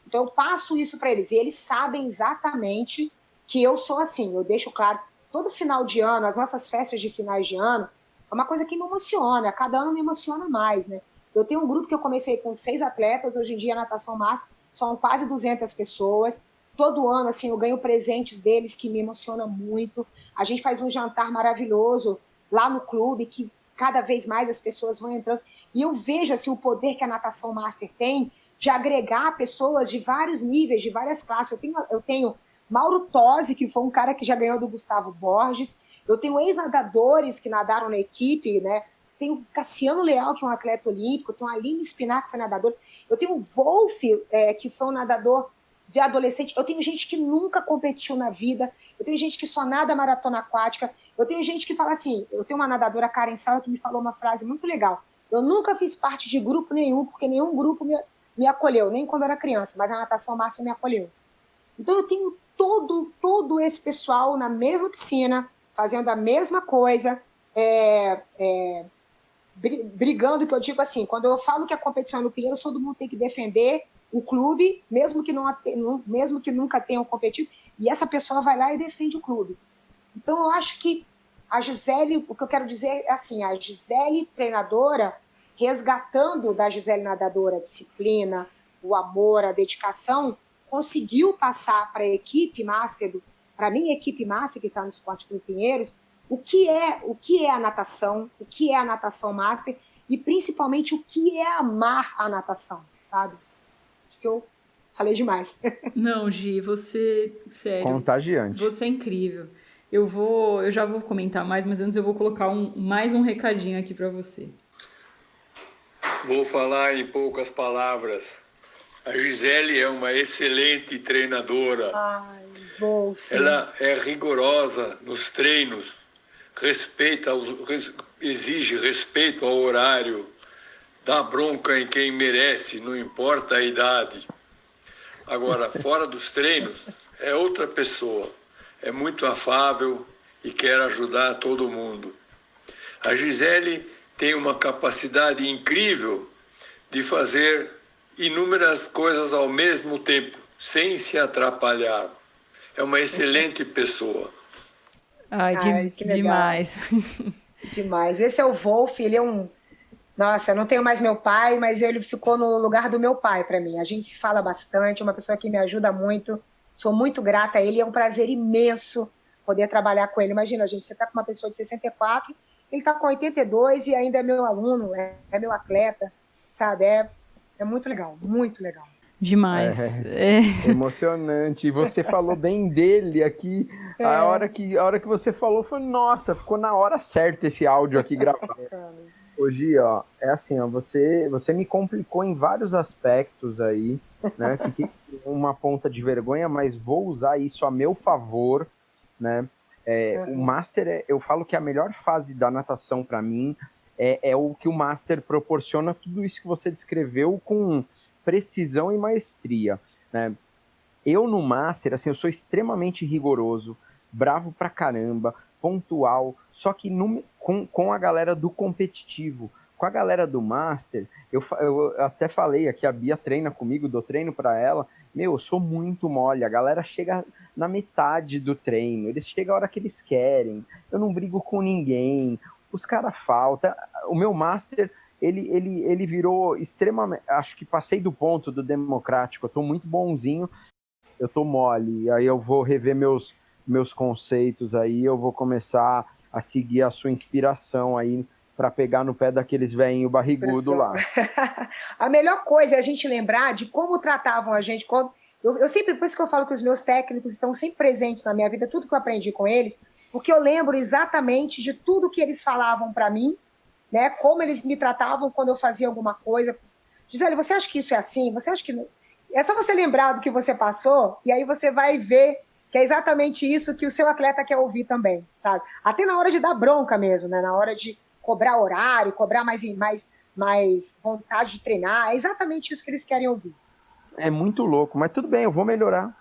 Então, eu passo isso para eles. E eles sabem exatamente que eu sou assim. Eu deixo claro, todo final de ano, as nossas festas de finais de ano, é uma coisa que me emociona. Cada ano me emociona mais, né? Eu tenho um grupo que eu comecei com 6 atletas. Hoje em dia, a natação massa são quase 200 pessoas. Todo ano, assim, eu ganho presentes deles que me emocionam muito. A gente faz um jantar maravilhoso lá no clube, que cada vez mais as pessoas vão entrando. E eu vejo, assim, o poder que a natação master tem de agregar pessoas de vários níveis, de várias classes. Eu tenho Mauro Tosi, que foi um cara que já ganhou do Gustavo Borges. Eu tenho ex-nadadores que nadaram na equipe, né? Tenho Cassiano Leal, que é um atleta olímpico. Tenho a Aline Spinac, que foi nadador. Eu tenho o Wolf, que foi um nadador de adolescente. Eu tenho gente que nunca competiu na vida. Eu tenho gente que só nada maratona aquática. Eu tenho gente que fala assim, eu tenho uma nadadora, Karen Sauer, que me falou uma frase muito legal. Eu nunca fiz parte de grupo nenhum, porque nenhum grupo me acolheu, nem quando eu era criança, mas a natação massa me acolheu. Então eu tenho todo esse pessoal na mesma piscina, fazendo a mesma coisa, brigando, que eu digo assim, quando eu falo que a competição é no Pinheiros, todo mundo tem que defender o clube, mesmo que nunca tenham competido, e essa pessoa vai lá e defende o clube. Então eu acho que a Gisele, o que eu quero dizer é assim, a Gisele treinadora, resgatando da Gisele nadadora a disciplina, o amor, a dedicação, conseguiu passar para a equipe master, para a minha equipe master que está no Esporte Clube Pinheiros, o que é a natação, o que é a natação master e principalmente o que é amar a natação, sabe? Acho que eu falei demais. Não, Gi, você, sério, Contagiante. você é incrível. Eu já vou comentar mais, mas antes eu vou colocar mais um recadinho aqui para você. Vou falar em poucas palavras. A Gisele é uma excelente treinadora. Ai, bom. Ela é rigorosa nos treinos, exige respeito ao horário, dá bronca em quem merece, não importa a idade. Agora, fora dos treinos, é outra pessoa. É muito afável e quer ajudar todo mundo. A Gisele tem uma capacidade incrível de fazer inúmeras coisas ao mesmo tempo, sem se atrapalhar. É uma excelente pessoa. Ai, que demais. Demais. Esse é o Wolf, ele é um... Nossa, eu não tenho mais meu pai, mas ele ficou no lugar do meu pai para mim. A gente se fala bastante, é uma pessoa que me ajuda muito. Sou muito grata a ele, é um prazer imenso poder trabalhar com ele. Imagina, gente, você está com uma pessoa de 64, ele está com 82 e ainda é meu aluno, é meu atleta, sabe? É muito legal, muito legal. Demais. Emocionante. E você falou bem dele aqui. A hora que você falou foi, nossa, ficou na hora certa esse áudio aqui gravado. Hoje, ó, é assim, ó, você me complicou em vários aspectos aí, né? Fiquei com uma ponta de vergonha, mas vou usar isso a meu favor, né? O Master, eu falo que a melhor fase da natação para mim é o que o Master proporciona, tudo isso que você descreveu com precisão e maestria, né? Eu no Master, assim, eu sou extremamente rigoroso, bravo pra caramba, pontual, só que com a galera do competitivo. Com a galera do Master, eu até falei aqui, a Bia treina comigo, dou treino para ela, eu sou muito mole, a galera chega na metade do treino, eles chegam a hora que eles querem, eu não brigo com ninguém, os caras faltam. O meu Master, ele virou extremamente, acho que passei do ponto do democrático, eu tô muito bonzinho, eu tô mole, aí eu vou rever meus conceitos aí, eu vou começar a seguir a sua inspiração aí para pegar no pé daqueles velhinhos barrigudo lá. A melhor coisa é a gente lembrar de como tratavam a gente. Eu sempre, por isso que eu falo que os meus técnicos estão sempre presentes na minha vida, tudo que eu aprendi com eles, porque eu lembro exatamente de tudo que eles falavam para mim, né? Como eles me tratavam quando eu fazia alguma coisa. Gisele, você acha que isso é assim? Você acha que não? É só você lembrar do que você passou e aí você vai ver que é exatamente isso que o seu atleta quer ouvir também, sabe? Até na hora de dar bronca mesmo, né? Na hora de cobrar horário, cobrar mais vontade de treinar, é exatamente isso que eles querem ouvir. É muito louco, mas tudo bem, eu vou melhorar.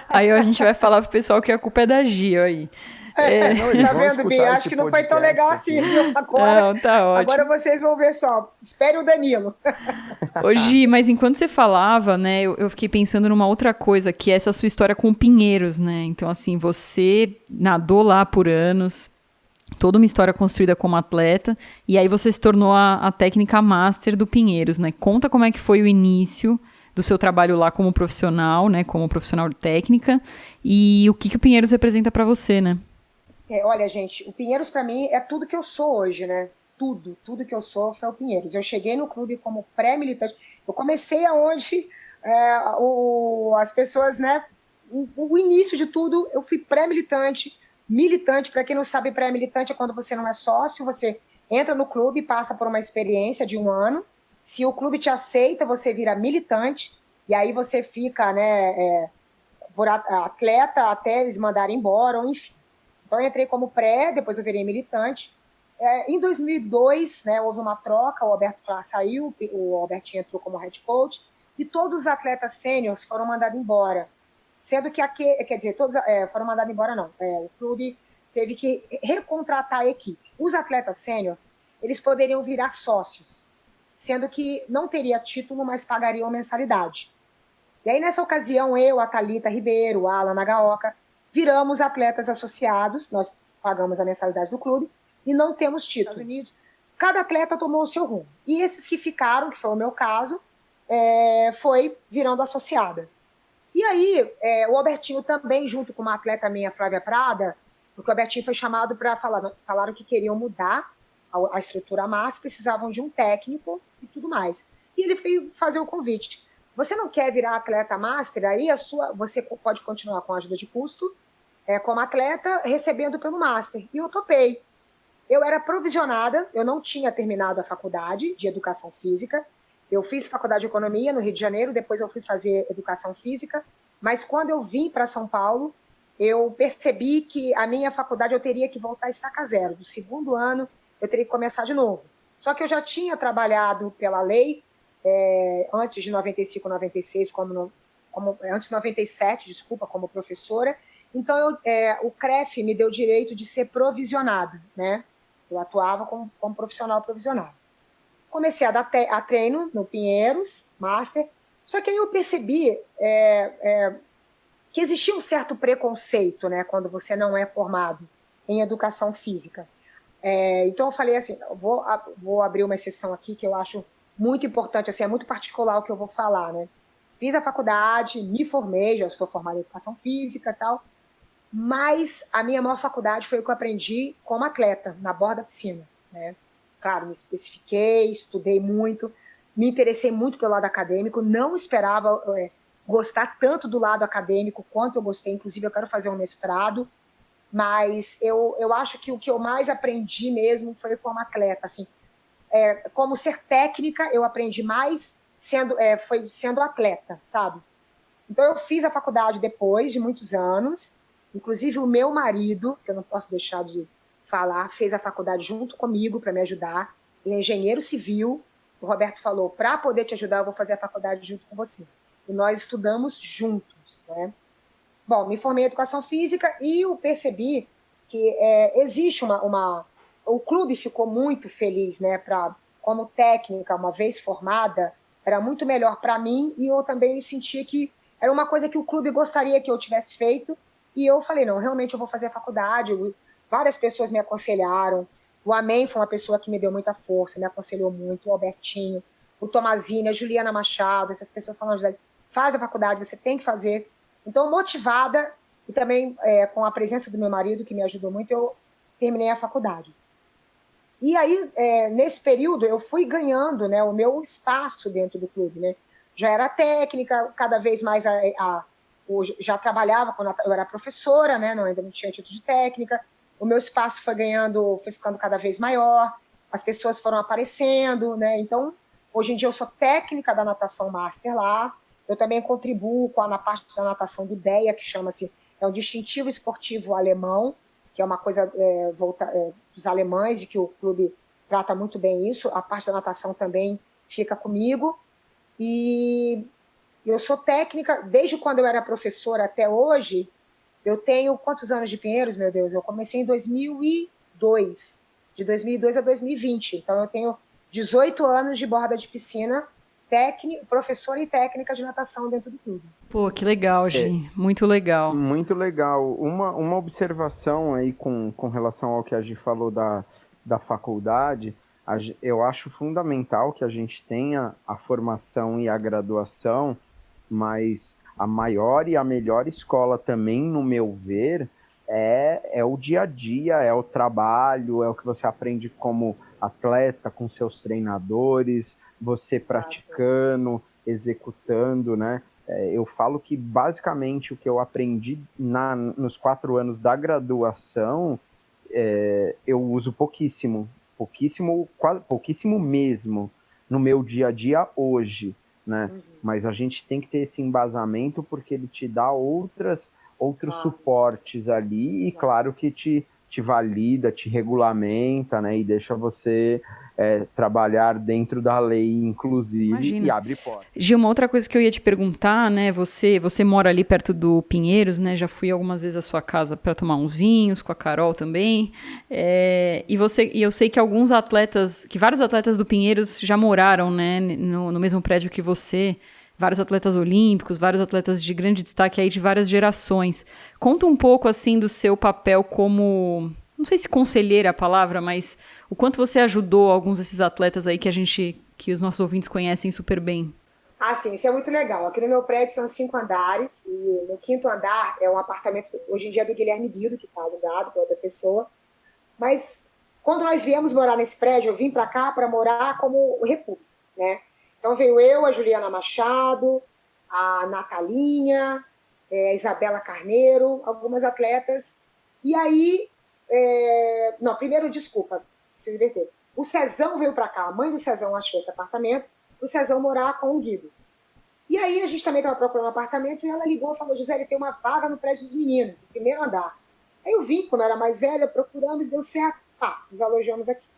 Aí a gente vai falar pro pessoal que a culpa é da Gia aí. Não, tá vendo, Bia? Acho que não foi tão legal assim, viu? Agora, não, tá ótimo. Agora vocês vão ver só. Espere o Danilo. Ô, Gi, mas enquanto você falava, né, eu fiquei pensando numa outra coisa, que é essa sua história com Pinheiros, né? Então, assim, você nadou lá por anos, toda uma história construída como atleta, e aí você se tornou a técnica master do Pinheiros, né? Conta como é que foi o início do seu trabalho lá como profissional, né? Como profissional de técnica, e o que o Pinheiros representa para você, né? Olha, gente, o Pinheiros para mim é tudo que eu sou hoje, né? Tudo que eu sou foi o Pinheiros. Eu cheguei no clube como pré-militante. Eu comecei aonde as pessoas, né? O início de tudo, eu fui pré-militante, militante. Para quem não sabe, pré-militante é quando você não é sócio, você entra no clube, passa por uma experiência de 1 ano. Se o clube te aceita, você vira militante, e aí você fica, né, por atleta até eles mandarem embora, ou enfim. Então, eu entrei como pré, depois eu virei militante. Em 2002, né, houve uma troca, o Alberto Flá saiu, o Albertinho entrou como head coach, e todos os atletas sêniores foram mandados embora. Sendo que, quer dizer, todos foram mandados embora, não. O clube teve que recontratar a equipe. Os atletas sêniores, eles poderiam virar sócios, sendo que não teria título, mas pagariam mensalidade. E aí, nessa ocasião, eu, a Thalita Ribeiro, a Alan Nagaoka, viramos atletas associados, nós pagamos a mensalidade do clube, e não temos título. Nos Estados Unidos, cada atleta tomou o seu rumo. E esses que ficaram, que foi o meu caso, foi virando associada. E aí, o Albertinho também, junto com uma atleta minha, Flávia Prada, porque o Albertinho foi chamado para falaram que queriam mudar a estrutura massa, precisavam de um técnico e tudo mais. E ele veio fazer o convite. Você não quer virar atleta master? Aí você pode continuar com a ajuda de custo, como atleta, recebendo pelo master. E eu topei. Eu era provisionada, eu não tinha terminado a faculdade de educação física. Eu fiz faculdade de economia no Rio de Janeiro, depois eu fui fazer educação física. Mas quando eu vim para São Paulo, eu percebi que a minha faculdade eu teria que voltar a estaca zero. Do 2º ano, eu teria que começar de novo. Só que eu já tinha trabalhado pela lei, antes de 95, 96, antes de 97, desculpa, como professora. Então, o CREF me deu o direito de ser provisionada, né? Eu atuava como profissional provisional. Comecei a dar treino no Pinheiros, Master, só que aí eu percebi que existia um certo preconceito, né, quando você não é formado em educação física. Então eu falei assim, vou abrir uma exceção aqui que eu acho muito importante, assim, é muito particular o que eu vou falar, né? Fiz a faculdade, me formei, já sou formada em educação física e tal, mas a minha maior faculdade foi o que eu aprendi como atleta, na borda da piscina, né? Claro, me especifiquei, estudei muito, me interessei muito pelo lado acadêmico, não esperava gostar tanto do lado acadêmico quanto eu gostei, inclusive eu quero fazer um mestrado, mas eu acho que o que eu mais aprendi mesmo foi como atleta, assim, como ser técnica, eu aprendi mais foi sendo atleta, sabe? Então eu fiz a faculdade depois de muitos anos, inclusive o meu marido, que eu não posso deixar de falar, fez a faculdade junto comigo para me ajudar, ele é engenheiro civil, o Roberto falou, para poder te ajudar eu vou fazer a faculdade junto com você. E nós estudamos juntos, né? Bom, me formei em educação física e eu percebi que existe o clube ficou muito feliz, né? Como técnica, uma vez formada, era muito melhor para mim e eu também sentia que era uma coisa que o clube gostaria que eu tivesse feito e eu falei, não, realmente eu vou fazer a faculdade. Várias pessoas me aconselharam. O Amém foi uma pessoa que me deu muita força, me aconselhou muito, o Albertinho, o Tomazini, a Juliana Machado, essas pessoas falando, faz a faculdade, você tem que fazer. Então, motivada e também com a presença do meu marido, que me ajudou muito, eu terminei a faculdade. E aí, nesse período, eu fui ganhando, né, o meu espaço dentro do clube, né? Já era técnica, cada vez mais eu já trabalhava, quando eu era professora, né, ainda não tinha título de técnica, o meu espaço foi ficando cada vez maior, as pessoas foram aparecendo, né? Então, hoje em dia eu sou técnica da natação master lá, eu também contribuo na parte da natação do DEA, que chama-se, é um distintivo esportivo alemão, que é uma coisa dos alemães e que o clube trata muito bem isso. A parte da natação também fica comigo. E Eu sou técnica, desde quando eu era professora até hoje, eu tenho quantos anos de Pinheiros, meu Deus? Eu comecei em 2002, de 2002 a 2020. Então, eu tenho 18 anos de borda de piscina, professora e técnica de natação dentro do clube. Pô, que legal, Gi. Muito legal. Muito legal. Uma observação aí com relação ao que a Gi falou da faculdade, eu acho fundamental que a gente tenha a formação e a graduação, mas a maior e a melhor escola também, no meu ver, é o dia a dia, é o trabalho, é o que você aprende como atleta, com seus treinadores, você praticando, executando, né? Eu falo que basicamente o que eu aprendi nos 4 anos da graduação, eu uso pouquíssimo mesmo no meu dia a dia hoje, né? Mas a gente tem que ter esse embasamento porque ele te dá outros suportes ali e claro que te valida, te regulamenta, né? E deixa você trabalhar dentro da lei, inclusive. Imagina. E abre portas. Gil, uma outra coisa que eu ia te perguntar, né? Você mora ali perto do Pinheiros, né? Já fui algumas vezes à sua casa para tomar uns vinhos, com a Carol também. E eu sei que vários atletas do Pinheiros já moraram, né? No mesmo prédio que você. Vários atletas olímpicos, vários atletas de grande destaque aí de várias gerações. Conta um pouco, assim, do seu papel como, não sei se conselheira é a palavra, mas o quanto você ajudou alguns desses atletas aí que os nossos ouvintes conhecem super bem. Ah, sim, isso é muito legal. Aqui no meu prédio são 5 andares e no 5º andar é um apartamento, hoje em dia é do Guilherme Guido, que está alugado para outra pessoa. Mas quando nós viemos morar nesse prédio, eu vim para cá para morar como república, né? Então veio eu, a Juliana Machado, a Natalinha, a Isabela Carneiro, algumas atletas. E aí, primeiro, desculpa, se divertir. O Cezão veio para cá, a mãe do Cezão achou esse apartamento, o Cezão morar com o Guido. E aí a gente também estava procurando um apartamento e ela ligou e falou, Gisele, tem uma vaga no prédio dos meninos, no 1º andar. Aí eu vim, como eu era mais velha, procuramos, deu certo, nos alojamos aqui.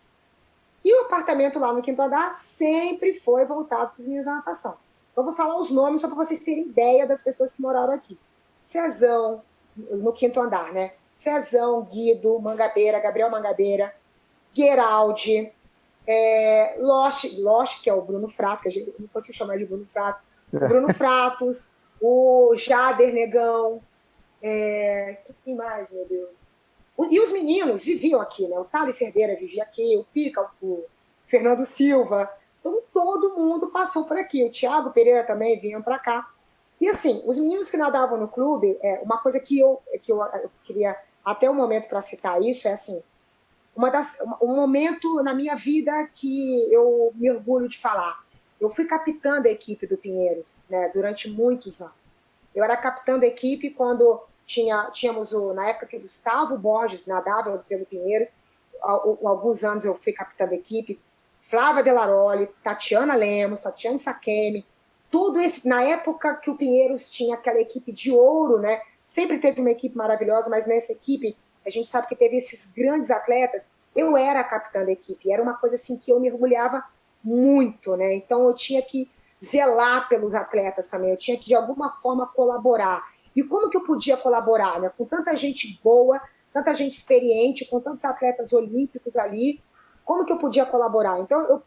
E o apartamento lá no 5º andar sempre foi voltado para os meninos da natação. Então, eu vou falar os nomes só para vocês terem ideia das pessoas que moraram aqui. Cezão, no 5º andar, né? Cezão, Guido, Mangabeira, Gabriel Mangabeira, Geraldi, Loche, que é o Bruno Fratos, que a gente não consigo chamar de Bruno Fratos, Bruno Fratos, o Jader Negão, quem mais, meu Deus? E os meninos viviam aqui, né? O Thales Cerdeira vivia aqui, o Pica, o Fernando Silva. Então, todo mundo passou por aqui. O Thiago Pereira também vinha para cá. E, assim, os meninos que nadavam no clube, uma coisa que eu queria, até o momento para citar isso, é assim, um momento na minha vida que eu me orgulho de falar. Eu fui capitã da equipe do Pinheiros, né, durante muitos anos. Eu era capitã da equipe quando tínhamos, na época que o Gustavo Borges nadava pelo Pinheiros, alguns anos eu fui capitã da equipe, Flávia Delaroli, Tatiana Lemos, Tatiana Sakemi, tudo isso, na época que o Pinheiros tinha aquela equipe de ouro, né? Sempre teve uma equipe maravilhosa, mas nessa equipe, a gente sabe que teve esses grandes atletas, eu era a capitã da equipe, era uma coisa assim que eu me orgulhava muito, né? Então eu tinha que zelar pelos atletas também, eu tinha que de alguma forma colaborar. E como que eu podia colaborar, né? Com tanta gente boa, tanta gente experiente, com tantos atletas olímpicos ali, como que eu podia colaborar? Então,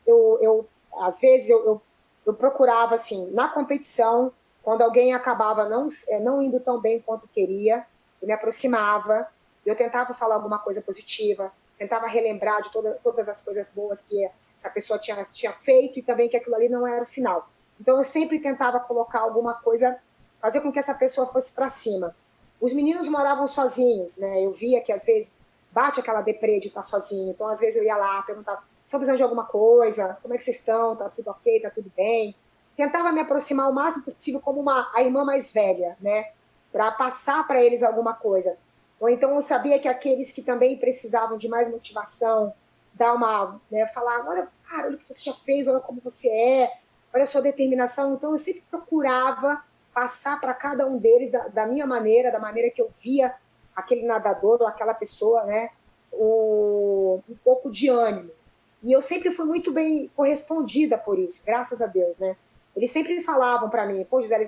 às vezes, eu procurava, assim, na competição, quando alguém acabava não indo tão bem quanto queria, eu me aproximava, eu tentava falar alguma coisa positiva, tentava relembrar de todas as coisas boas que essa pessoa tinha feito e também que aquilo ali não era o final. Então, eu sempre tentava colocar alguma coisa, fazer com que essa pessoa fosse para cima. Os meninos moravam sozinhos, né? Eu via que, às vezes, bate aquela deprê de estar sozinho. Então, às vezes, eu ia lá, perguntava, estão precisando de alguma coisa? Como é que vocês estão? Tá tudo ok? Tá tudo bem? Tentava me aproximar o máximo possível como a irmã mais velha, né? Para passar para eles alguma coisa. Ou então, eu sabia que aqueles que também precisavam de mais motivação, falar, olha, cara, olha o que você já fez, olha como você olha a sua determinação. Então, eu sempre procurava passar para cada um deles da minha maneira, da maneira que eu via aquele nadador ou aquela pessoa, né, um pouco de ânimo. E eu sempre fui muito bem correspondida por isso, graças a Deus, né. eles sempre falavam para mim, pô, Gisele,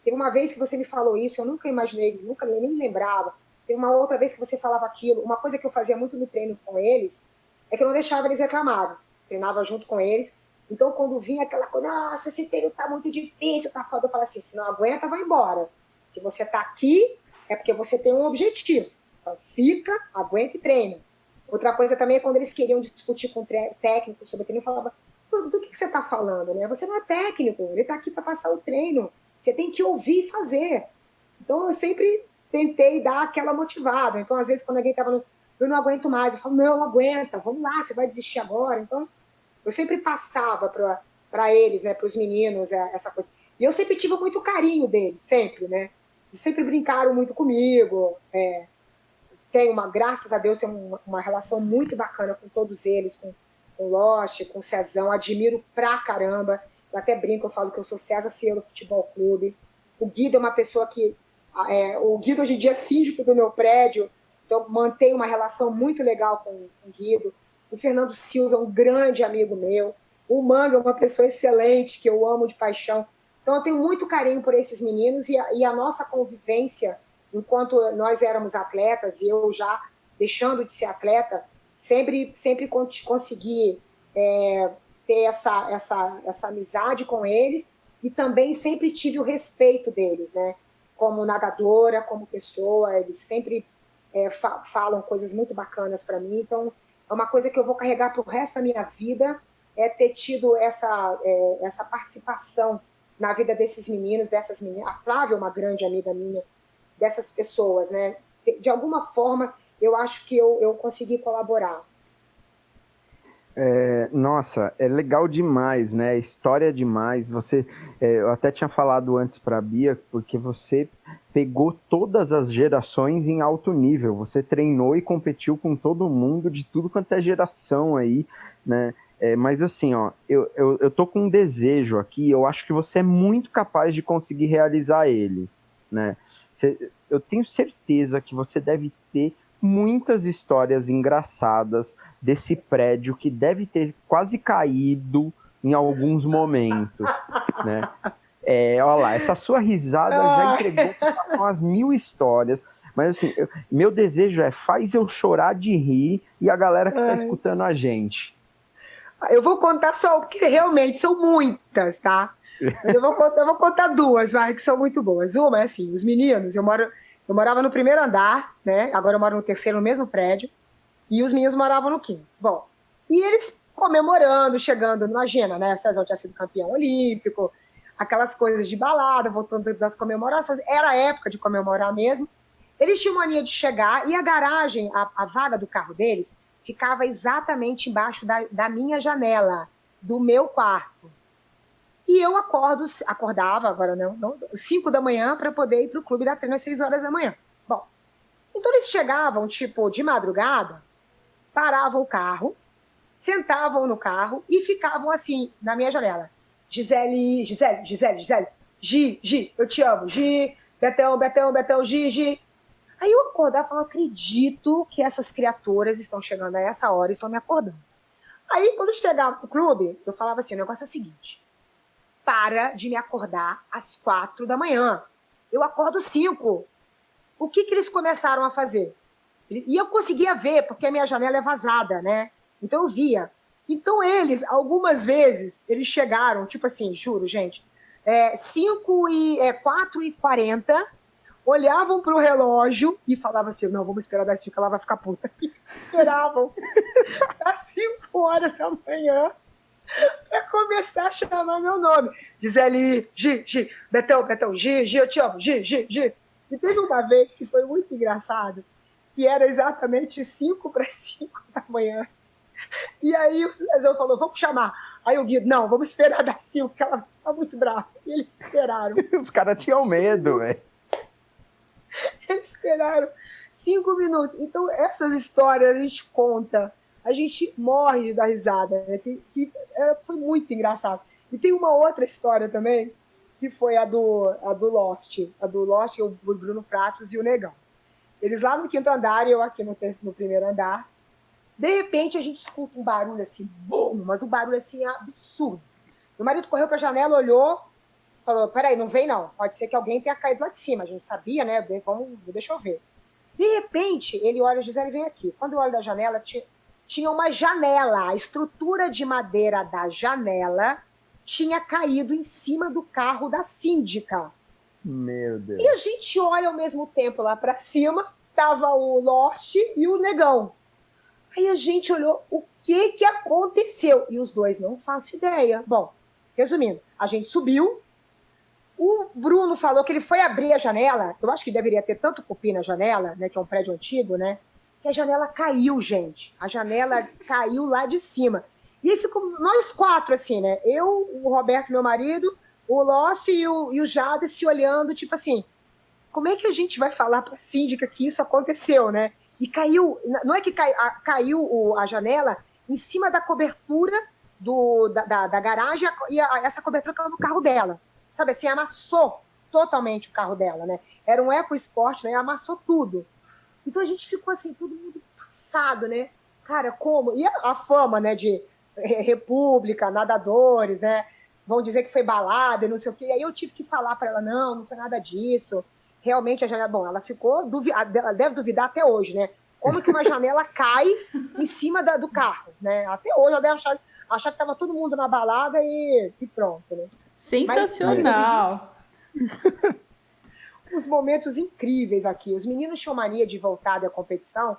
teve uma vez que você me falou isso, eu nunca imaginei, nunca nem lembrava. Teve uma outra vez que você falava aquilo. Uma coisa que eu fazia muito no treino com eles é que eu não deixava eles reclamarem. Treinava junto com eles. Então, quando vinha aquela coisa, nossa, esse treino tá muito difícil, tá foda, eu falava assim, se não aguenta, vai embora. Se você tá aqui, é porque você tem um objetivo. Então, fica, aguenta e treina. Outra coisa também é quando eles queriam discutir com o técnico sobre treino, eu falava, do que você tá falando, né? Você não é técnico, ele tá aqui para passar o treino. Você tem que ouvir e fazer. Então, eu sempre tentei dar aquela motivada. Então, às vezes, quando alguém estava eu não aguento mais, eu falo, não, aguenta, vamos lá, você vai desistir agora. Então, eu sempre passava para eles, né, para os meninos, essa coisa. E eu sempre tive muito carinho deles, sempre, né? Eles sempre brincaram muito comigo. Graças a Deus, tenho uma relação muito bacana com todos eles, com o Lost, com o Cezão, admiro pra caramba. Eu até brinco, eu falo que eu sou César Cielo Futebol Clube. O Guido é uma pessoa que... o Guido hoje em dia é síndico do meu prédio, então mantenho uma relação muito legal com o Guido. O Fernando Silva é um grande amigo meu. O Manga é uma pessoa excelente, que eu amo de paixão. Então eu tenho muito carinho por esses meninos e a nossa convivência, enquanto nós éramos atletas, e eu já deixando de ser atleta, sempre consegui ter essa amizade com eles e também sempre tive o respeito deles, né? Como nadadora, como pessoa, eles sempre falam coisas muito bacanas para mim. Então, é uma coisa que eu vou carregar para o resto da minha vida, ter tido essa participação na vida desses meninos, dessas meninas. A Flávia é uma grande amiga minha, dessas pessoas, né? De alguma forma, eu acho que eu consegui colaborar. Nossa, é legal demais, né? História demais. Você, eu até tinha falado antes para a Bia, porque você pegou todas as gerações em alto nível. Você treinou e competiu com todo mundo de tudo quanto é geração aí, né? Mas assim, ó, eu tô com um desejo aqui. Eu acho que você é muito capaz de conseguir realizar ele, né? Eu tenho certeza que você deve ter muitas histórias engraçadas desse prédio que deve ter quase caído em alguns momentos, né? Olha lá, essa sua risada já entregou umas 1000 histórias, mas assim, meu desejo faz eu chorar de rir e a galera que tá escutando a gente. Eu vou contar só, porque realmente são muitas, tá? Mas eu vou contar duas, que são muito boas. Uma é assim, os meninos, eu morava no primeiro andar, né? Agora eu moro no terceiro, no mesmo prédio. E os meninos moravam no quinto. Bom, e eles comemorando, chegando, imagina, né? O Cezão tinha sido campeão olímpico, aquelas coisas de balada, voltando das comemorações. Era a época de comemorar mesmo. Eles tinham mania de chegar e a garagem, a vaga do carro deles, ficava exatamente embaixo da minha janela, do meu quarto. E eu acordava, agora não 5 da manhã para poder ir para o clube da treino às 6 horas da manhã. Bom, então eles chegavam, tipo, de madrugada, paravam o carro, sentavam no carro e ficavam assim, na minha janela. Gisele, Gi, eu te amo, Gi, Betão, Gi. Aí eu acordava e falava, acredito que essas criaturas estão chegando a essa hora e estão me acordando. Aí, quando eu chegava pro clube, eu falava assim, o negócio é o seguinte, para de me acordar às 4 da manhã. Eu acordo 5. O que eles começaram a fazer? E eu conseguia ver, porque a minha janela é vazada, né? Então eu via. Então eles, algumas vezes, eles chegaram, tipo assim, juro, gente, 4h40, olhavam para o relógio e falavam assim, não, vamos esperar das 5, ela vai ficar puta. Esperavam às 5 horas da manhã para começar a chamar meu nome. Gisele, Gi, Betão, Gi, eu te amo, Gi. E teve uma vez que foi muito engraçado, que era exatamente 5 para 5 da manhã. E aí o Cezão falou, vamos chamar. Aí o Guido, não, vamos esperar das 5, porque ela tá muito brava. E eles esperaram. Os caras tinham medo, velho. Eles esperaram 5 minutos. Então, essas histórias a gente conta, a gente morre de dar risada, né? Foi muito engraçado. E tem uma outra história também, que foi a do Lost. A do Lost, o Bruno Fratos e o Negão. Eles lá no 5º andar e eu aqui no primeiro andar. De repente, a gente escuta um barulho assim, bum, mas um barulho assim absurdo. Meu marido correu para a janela, olhou, falou, peraí, não vem não, pode ser que alguém tenha caído lá de cima, a gente sabia, né, deixa eu ver. De repente, ele olha, Gisele, vem aqui. Quando eu olho da janela, tinha uma janela, a estrutura de madeira da janela tinha caído em cima do carro da síndica. Meu Deus. E a gente olha ao mesmo tempo lá para cima, tava o Lost e o Negão. Aí a gente olhou, o que aconteceu? E os dois, não faço ideia. Bom, resumindo, a gente subiu, o Bruno falou que ele foi abrir a janela, eu acho que deveria ter tanto cupim na janela, né, que é um prédio antigo, né, que a janela caiu, gente. A janela caiu lá de cima. E aí ficou nós 4, assim, né, eu, o Roberto, meu marido, o Lost e o Jade se olhando, tipo assim, como é que a gente vai falar para a síndica que isso aconteceu, né? E caiu, não é que caiu a janela em cima da cobertura da garagem e essa cobertura caiu no carro dela. Sabe assim, amassou totalmente o carro dela, né? Era um EcoSport, né? Amassou tudo. Então a gente ficou assim, todo mundo passado, né? Cara, como? E a fama, né, de república, nadadores, né? Vão dizer que foi balada e não sei o quê. E aí eu tive que falar para ela, não foi nada disso. Realmente a janela, bom, ela ficou, ela deve duvidar até hoje, né? Como que uma janela cai em cima do carro, né? Até hoje ela deve achar que estava todo mundo na balada e pronto, né? Sensacional! Os momentos incríveis aqui. Os meninos tinham mania de voltar da competição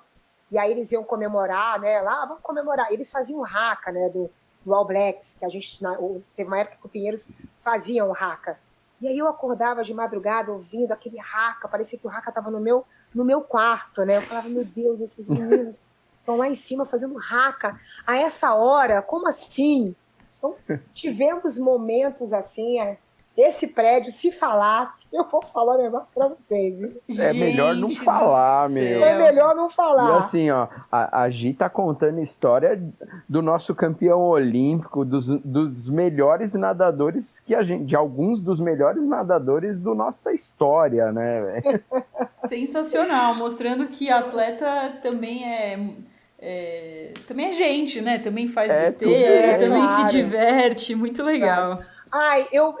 e aí eles iam comemorar, né? Lá, vamos comemorar. Eles faziam o haka, né? Do All Blacks, que a gente, teve uma época que o Pinheiros faziam o haka. E aí eu acordava de madrugada ouvindo aquele haka, parecia que o haka estava no meu quarto, né? Eu falava, meu Deus, esses meninos estão lá em cima fazendo haka. A essa hora, como assim? Então, tivemos momentos assim, esse prédio, se falasse, eu vou falar um negócio pra vocês, viu? É melhor não falar, meu. É melhor não falar. E assim, ó, a Gi tá contando história do nosso campeão olímpico, dos melhores nadadores de alguns dos melhores nadadores da nossa história, né? Sensacional, mostrando que atleta também também é gente, né? Também faz besteira, também se diverte, muito legal. Ai, eu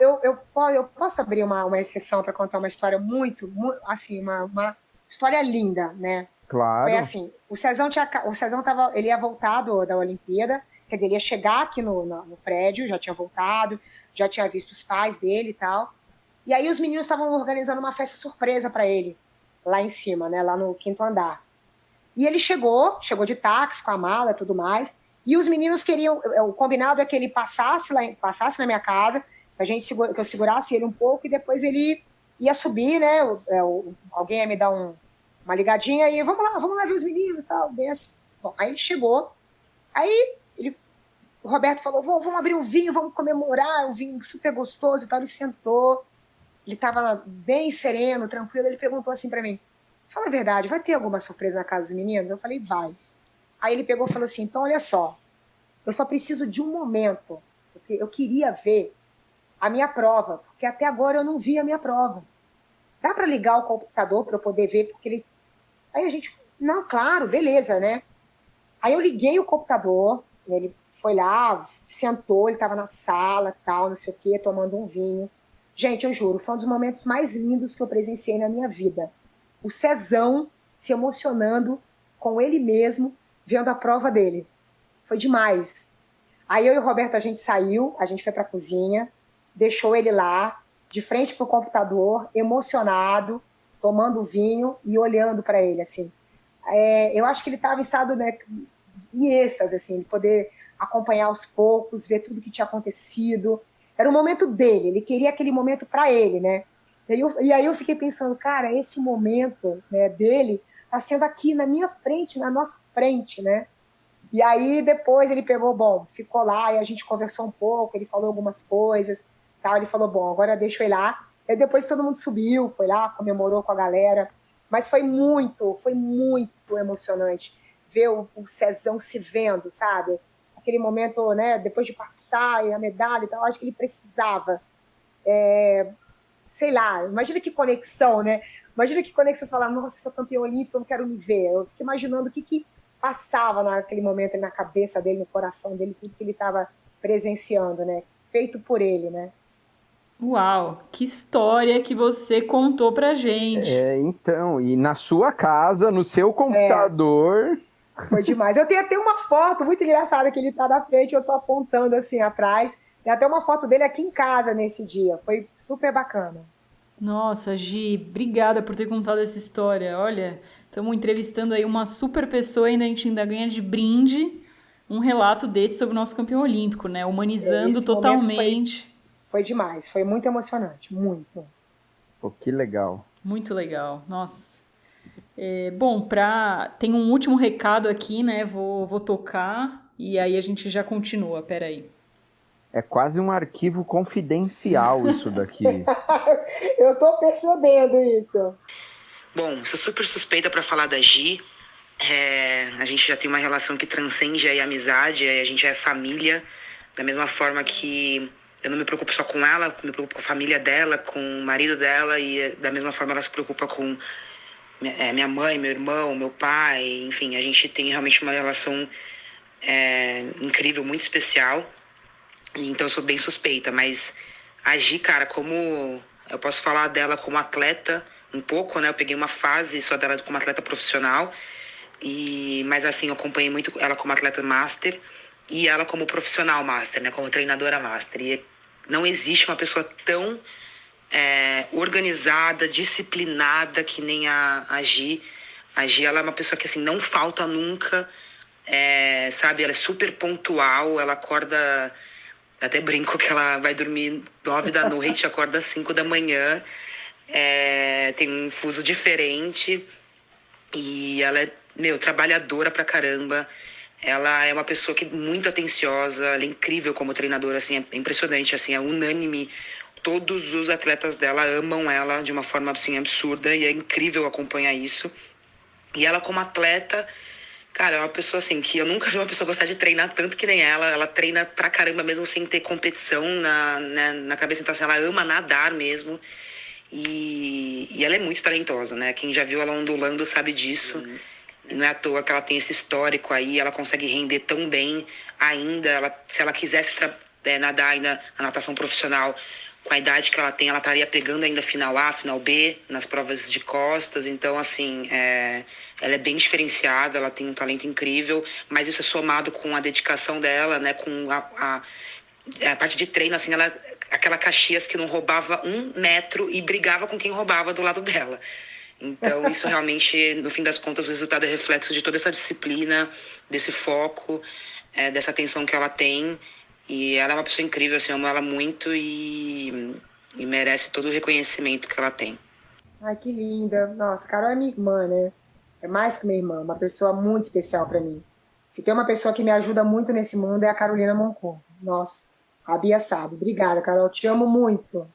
posso abrir uma exceção para contar uma história muito assim, uma história linda, né? Claro. Foi assim, o Cezão ele ia voltar da Olimpíada, quer dizer, ele ia chegar aqui no prédio, já tinha voltado, já tinha visto os pais dele e tal. E aí os meninos estavam organizando uma festa surpresa para ele, lá em cima, né? Lá no 5º andar. E ele chegou de táxi com a mala e tudo mais. E os meninos queriam, o combinado é que ele passasse na minha casa, que eu segurasse ele um pouco e depois ele ia subir, né? Alguém ia me dar uma ligadinha e vamos lá ver os meninos, tal, bem assim. Bom, aí ele chegou, aí o Roberto falou, vamos abrir um vinho, vamos comemorar, um vinho super gostoso e tal. Ele sentou, ele estava bem sereno, tranquilo, ele perguntou assim para mim, fala a verdade, vai ter alguma surpresa na casa dos meninos? Eu falei, vai. Aí ele pegou e falou assim, então olha só, eu só preciso de um momento, porque eu queria ver a minha prova, porque até agora eu não vi a minha prova. Dá para ligar o computador para eu poder ver, porque ele... Aí a gente, não, claro, beleza, né? Aí eu liguei o computador, ele foi lá, sentou, ele estava na sala, tal, não sei o quê, tomando um vinho. Gente, eu juro, foi um dos momentos mais lindos que eu presenciei na minha vida. O Cezão se emocionando com ele mesmo, vendo a prova dele. Foi demais. Aí eu e o Roberto, a gente saiu, a gente foi para a cozinha, deixou ele lá, de frente para o computador, emocionado, tomando vinho e olhando para ele, assim. Eu acho que ele estava em estado, né, em êxtase, assim, de poder acompanhar aos poucos, ver tudo que tinha acontecido. Era o momento dele, ele queria aquele momento para ele, né? E aí eu fiquei pensando, cara, esse momento, né, dele está sendo aqui na minha frente, na nossa frente, né? E aí depois ele pegou, ficou lá e a gente conversou um pouco, ele falou algumas coisas, tal, ele falou, agora deixa eu ir lá. E depois todo mundo subiu, foi lá, comemorou com a galera, mas foi muito emocionante ver o Cezão se vendo, sabe? Aquele momento, né, depois de passar a medalha e tal, acho que ele precisava, sei lá, imagina que conexão, né? Imagina que conexão, você fala, nossa, eu sou campeão olímpico, eu não quero me ver. Eu fico imaginando o que passava naquele momento na cabeça dele, no coração dele, tudo que ele estava presenciando, né? Feito por ele, né? Uau, que história que você contou pra gente. Então, e na sua casa, no seu computador... Foi demais. Eu tenho até uma foto muito engraçada que ele tá na frente, eu tô apontando assim atrás. Tem até uma foto dele aqui em casa nesse dia. Foi super bacana. Nossa, Gi, obrigada por ter contado essa história. Olha, estamos entrevistando aí uma super pessoa e a gente ainda ganha de brinde um relato desse sobre o nosso campeão olímpico, né? Humanizando Esse totalmente. Foi demais, foi muito emocionante, muito. Pô, que legal. Muito legal, nossa. Bom, tem um último recado aqui, né? Vou tocar e aí a gente já continua, peraí. É quase um arquivo confidencial isso daqui. Eu tô percebendo isso. Bom, sou super suspeita para falar da Gi. A gente já tem uma relação que transcende aí a amizade, a gente é família, da mesma forma que eu não me preocupo só com ela, me preocupo com a família dela, com o marido dela, e da mesma forma ela se preocupa com minha mãe, meu irmão, meu pai, enfim, a gente tem realmente uma relação incrível, muito especial. Então eu sou bem suspeita, mas a Gi, cara, como eu posso falar dela como atleta um pouco, né? Eu peguei uma fase só dela como atleta profissional, mas assim, eu acompanhei muito ela como atleta master e ela como profissional master, né? Como treinadora master. E não existe uma pessoa tão organizada, disciplinada que nem a Gi. A Gi, ela é uma pessoa que assim, não falta nunca, sabe? Ela é super pontual, ela acorda... Até brinco que ela vai dormir 9 da noite, acorda às 5 da manhã. Tem um fuso diferente. E ela é, trabalhadora pra caramba. Ela é uma pessoa muito atenciosa. Ela é incrível como treinadora, assim, é impressionante, assim, é unânime. Todos os atletas dela amam ela de uma forma, assim, absurda. E é incrível acompanhar isso. E ela como atleta... Cara, é uma pessoa assim, que eu nunca vi uma pessoa gostar de treinar tanto que nem ela. Ela treina pra caramba mesmo sem ter competição na cabeça. Então, assim, ela ama nadar mesmo. E ela é muito talentosa, né? Quem já viu ela ondulando sabe disso. E não é à toa que ela tem esse histórico aí. Ela consegue render tão bem ainda. Se ela quisesse nadar ainda a natação profissional, com a idade que ela tem, ela estaria pegando ainda final A, final B, nas provas de costas. Então, assim, ela é bem diferenciada, ela tem um talento incrível, mas isso é somado com a dedicação dela, né, com a parte de treino, assim, ela aquela Caxias que não roubava 1 metro e brigava com quem roubava do lado dela. Então, isso realmente, no fim das contas, o resultado é reflexo de toda essa disciplina, desse foco, dessa atenção que ela tem. E ela é uma pessoa incrível, assim, eu amo ela muito e merece todo o reconhecimento que ela tem. Ai, que linda. Nossa, Carol é minha irmã, né? É mais que minha irmã, uma pessoa muito especial para mim. Se tem uma pessoa que me ajuda muito nesse mundo é a Carolina Moncorvo. Nossa, a Bia sabe. Obrigada, Carol, te amo muito.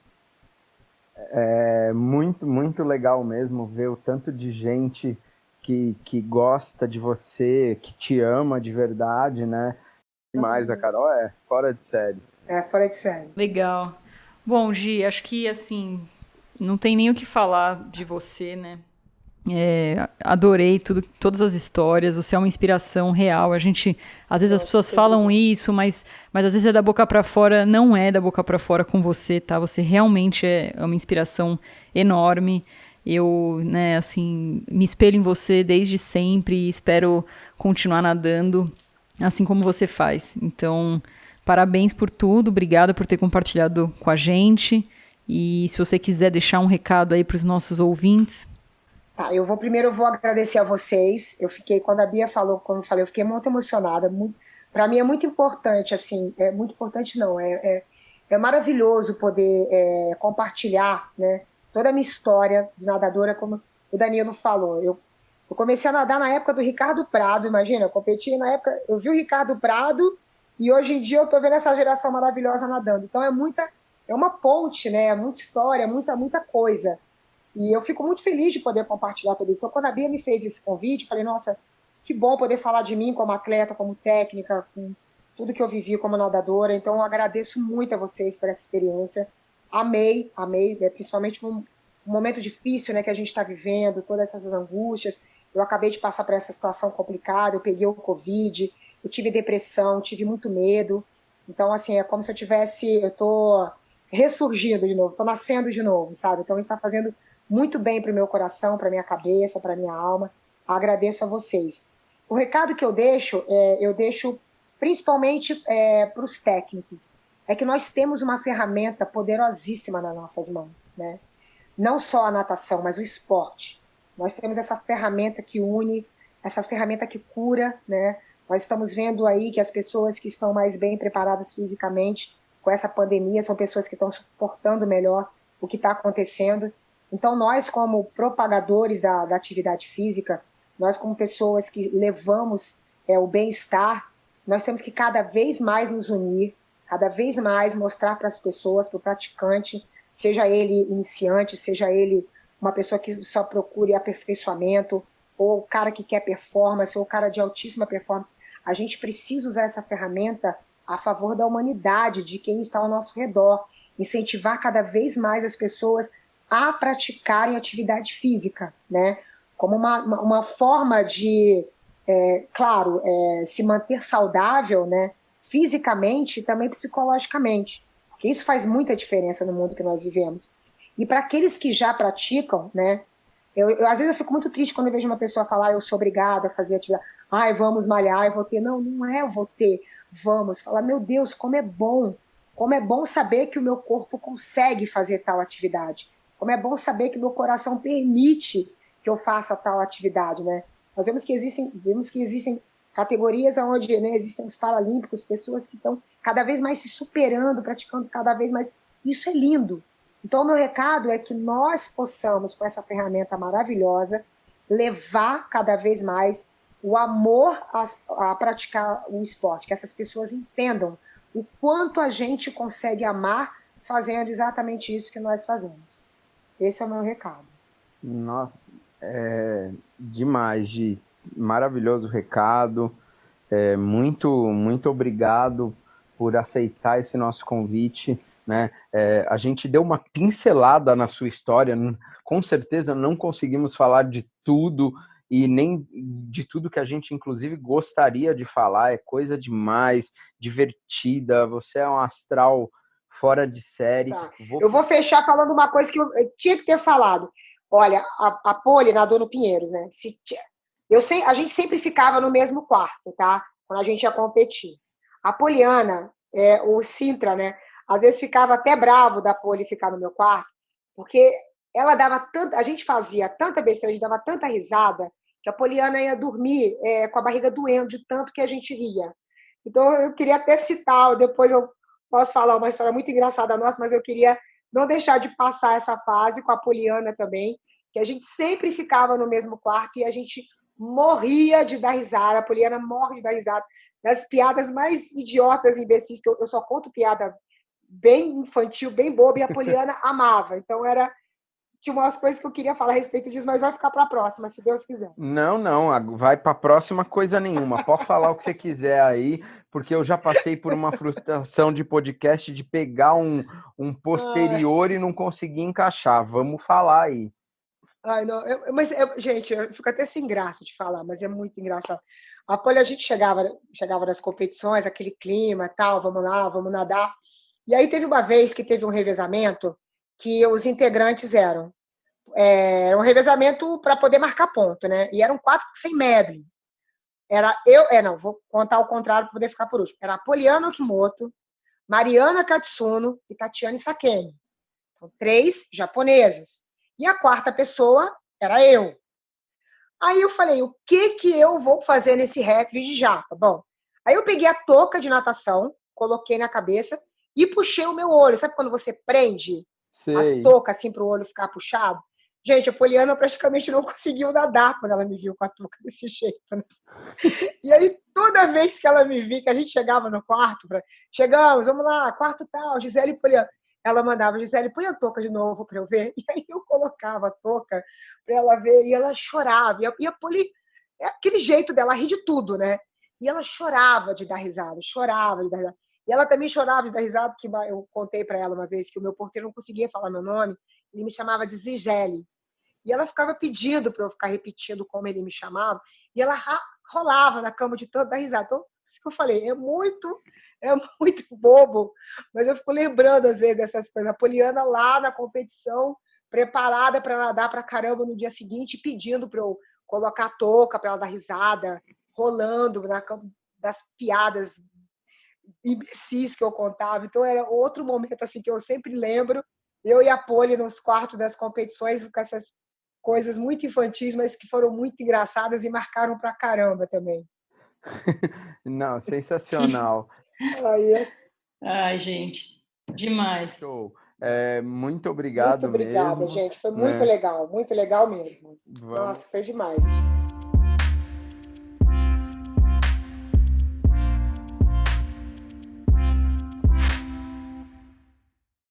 É muito, muito legal mesmo ver o tanto de gente que gosta de você, que te ama de verdade, né? Demais, a Carol é fora de série. É, fora de série. Legal. Bom, Gi, acho que, assim, não tem nem o que falar de você, né? Adorei todas as histórias, você é uma inspiração real. Às vezes as pessoas falam isso, mas às vezes é da boca pra fora, não é da boca pra fora com você, tá? Você realmente é uma inspiração enorme. Eu, né, assim, me espelho em você desde sempre e espero continuar nadando assim como você faz. Então, parabéns por tudo, obrigada por ter compartilhado com a gente. E se você quiser deixar um recado aí para os nossos ouvintes. Tá, primeiro eu vou agradecer a vocês. Quando a Bia falou, como eu falei, eu fiquei muito emocionada. Para mim é muito importante, assim, muito importante não, é maravilhoso poder compartilhar, né, toda a minha história de nadadora, como o Danilo falou. Eu comecei a nadar na época do Ricardo Prado, imagina, eu competi na época, eu vi o Ricardo Prado e hoje em dia eu estou vendo essa geração maravilhosa nadando. Então é uma ponte, né? Muita história, muita coisa. E eu fico muito feliz de poder compartilhar tudo isso. Então, quando a Bia me fez esse convite, eu falei, nossa, que bom poder falar de mim como atleta, como técnica, com tudo que eu vivi como nadadora. Então, eu agradeço muito a vocês por essa experiência. Amei, né? Principalmente num momento difícil, né, que a gente está vivendo, todas essas angústias. Eu acabei de passar por essa situação complicada, eu peguei o Covid, eu tive depressão, tive muito medo. Então, assim, é como se eu ressurgindo de novo, estou nascendo de novo, sabe? Então isso está fazendo muito bem para o meu coração, para minha cabeça, para minha alma. Agradeço a vocês. O recado que eu deixo principalmente para os técnicos, é que nós temos uma ferramenta poderosíssima nas nossas mãos, né? Não só a natação, mas o esporte. Nós temos essa ferramenta que une, essa ferramenta que cura, né? Nós estamos vendo aí que as pessoas que estão mais bem preparadas fisicamente com essa pandemia são pessoas que estão suportando melhor o que está acontecendo. Então, nós, como propagadores da atividade física, nós, como pessoas que levamos o bem-estar, nós temos que cada vez mais nos unir, cada vez mais mostrar para as pessoas, para o praticante, seja ele iniciante, seja ele uma pessoa que só procure aperfeiçoamento, ou o cara que quer performance, ou o cara de altíssima performance. A gente precisa usar essa ferramenta a favor da humanidade, de quem está ao nosso redor, incentivar cada vez mais as pessoas a praticarem atividade física, né? Como uma forma de, se manter saudável, né? Fisicamente e também psicologicamente, porque isso faz muita diferença no mundo que nós vivemos. E para aqueles que já praticam, né? Às vezes eu fico muito triste quando eu vejo uma pessoa falar, eu sou obrigada a fazer atividade, vamos malhar, eu vou ter. Não é eu vou ter, vamos. Falar, meu Deus, como é bom saber que o meu corpo consegue fazer tal atividade, como é bom saber que meu coração permite que eu faça tal atividade, né? Nós vemos que existem categorias onde, né, existem os paralímpicos, pessoas que estão cada vez mais se superando, praticando cada vez mais. Isso é lindo. Então, o meu recado é que nós possamos, com essa ferramenta maravilhosa, levar cada vez mais o amor a praticar o esporte, que essas pessoas entendam o quanto a gente consegue amar fazendo exatamente isso que nós fazemos. Esse é o meu recado. Nossa, demais, Gi. Maravilhoso recado. Muito, muito obrigado por aceitar esse nosso convite, né? A gente deu uma pincelada na sua história, com certeza não conseguimos falar de tudo e nem de tudo que a gente inclusive gostaria de falar. É coisa demais, divertida, você é um astral fora de série. Tá. Eu vou fechar falando uma coisa que eu tinha que ter falado. Olha, a Poli nadou no Pinheiros, né? A gente sempre ficava no mesmo quarto, tá? Quando a gente ia competir. A Poliana, o Sintra, né? Às vezes ficava até bravo da Poli ficar no meu quarto, porque ela dava a gente fazia tanta besteira, a gente dava tanta risada, que a Poliana ia dormir com a barriga doendo de tanto que a gente ria. Então, eu queria até citar, depois eu posso falar uma história muito engraçada nossa, mas eu queria não deixar de passar essa fase com a Poliana também, que a gente sempre ficava no mesmo quarto e a gente morria de dar risada. A Poliana morre de dar risada das piadas mais idiotas e imbecis, que eu só conto piada bem infantil, bem boba, e a Poliana amava. Então, tinha umas coisas que eu queria falar a respeito disso, mas vai ficar para a próxima, se Deus quiser. Não, vai para a próxima coisa nenhuma. Pode falar o que você quiser aí, porque eu já passei por uma frustração de podcast de pegar um posterior e não conseguir encaixar. Vamos falar aí. Não, gente, eu fico até sem graça de falar, mas é muito engraçado. A gente chegava nas competições, aquele clima, tal, vamos lá, vamos nadar. E aí teve uma vez que teve um revezamento que os integrantes era um revezamento para poder marcar ponto, né? E eram 4 sem medley. Vou contar ao contrário para poder ficar por último. Era a Poliana Okimoto, Mariana Katsuno e Tatiane Sakemi. Então, 3 japonesas. E a 4ª pessoa era eu. Aí eu falei, o que eu vou fazer nesse rap de japa? Bom, aí eu peguei a touca de natação, coloquei na cabeça e puxei o meu olho. Sabe quando você prende a touca assim para o olho ficar puxado? Gente, a Poliana praticamente não conseguiu nadar quando ela me viu com a touca desse jeito, né? E aí, toda vez que ela me viu, que a gente chegava no quarto, chegamos, vamos lá, quarto tal, Gisele e Poliana. Ela mandava, Gisele, põe a touca de novo para eu ver. E aí eu colocava a touca para ela ver e ela chorava. E a Poli, aquele jeito dela rir de tudo, né? E ela chorava de dar risada, chorava de dar risada. E ela também chorava de dar risada, porque eu contei para ela uma vez que o meu porteiro não conseguia falar meu nome, ele me chamava de Zigele. E ela ficava pedindo para eu ficar repetindo como ele me chamava, e ela rolava na cama de tanto dar risada. Então, isso que eu falei, é muito bobo, mas eu fico lembrando às vezes dessas coisas. A Poliana lá na competição, preparada para nadar para caramba no dia seguinte, pedindo para eu colocar a touca para ela dar risada, rolando das piadas imbecis que eu contava. Então era outro momento assim que eu sempre lembro, eu e a Poli nos quartos das competições com essas coisas muito infantis, mas que foram muito engraçadas e marcaram pra caramba também. Não, sensacional. Ai, gente, demais. Show. Muito obrigado muito obrigada, mesmo. gente. Foi muito legal mesmo. Nossa, foi demais.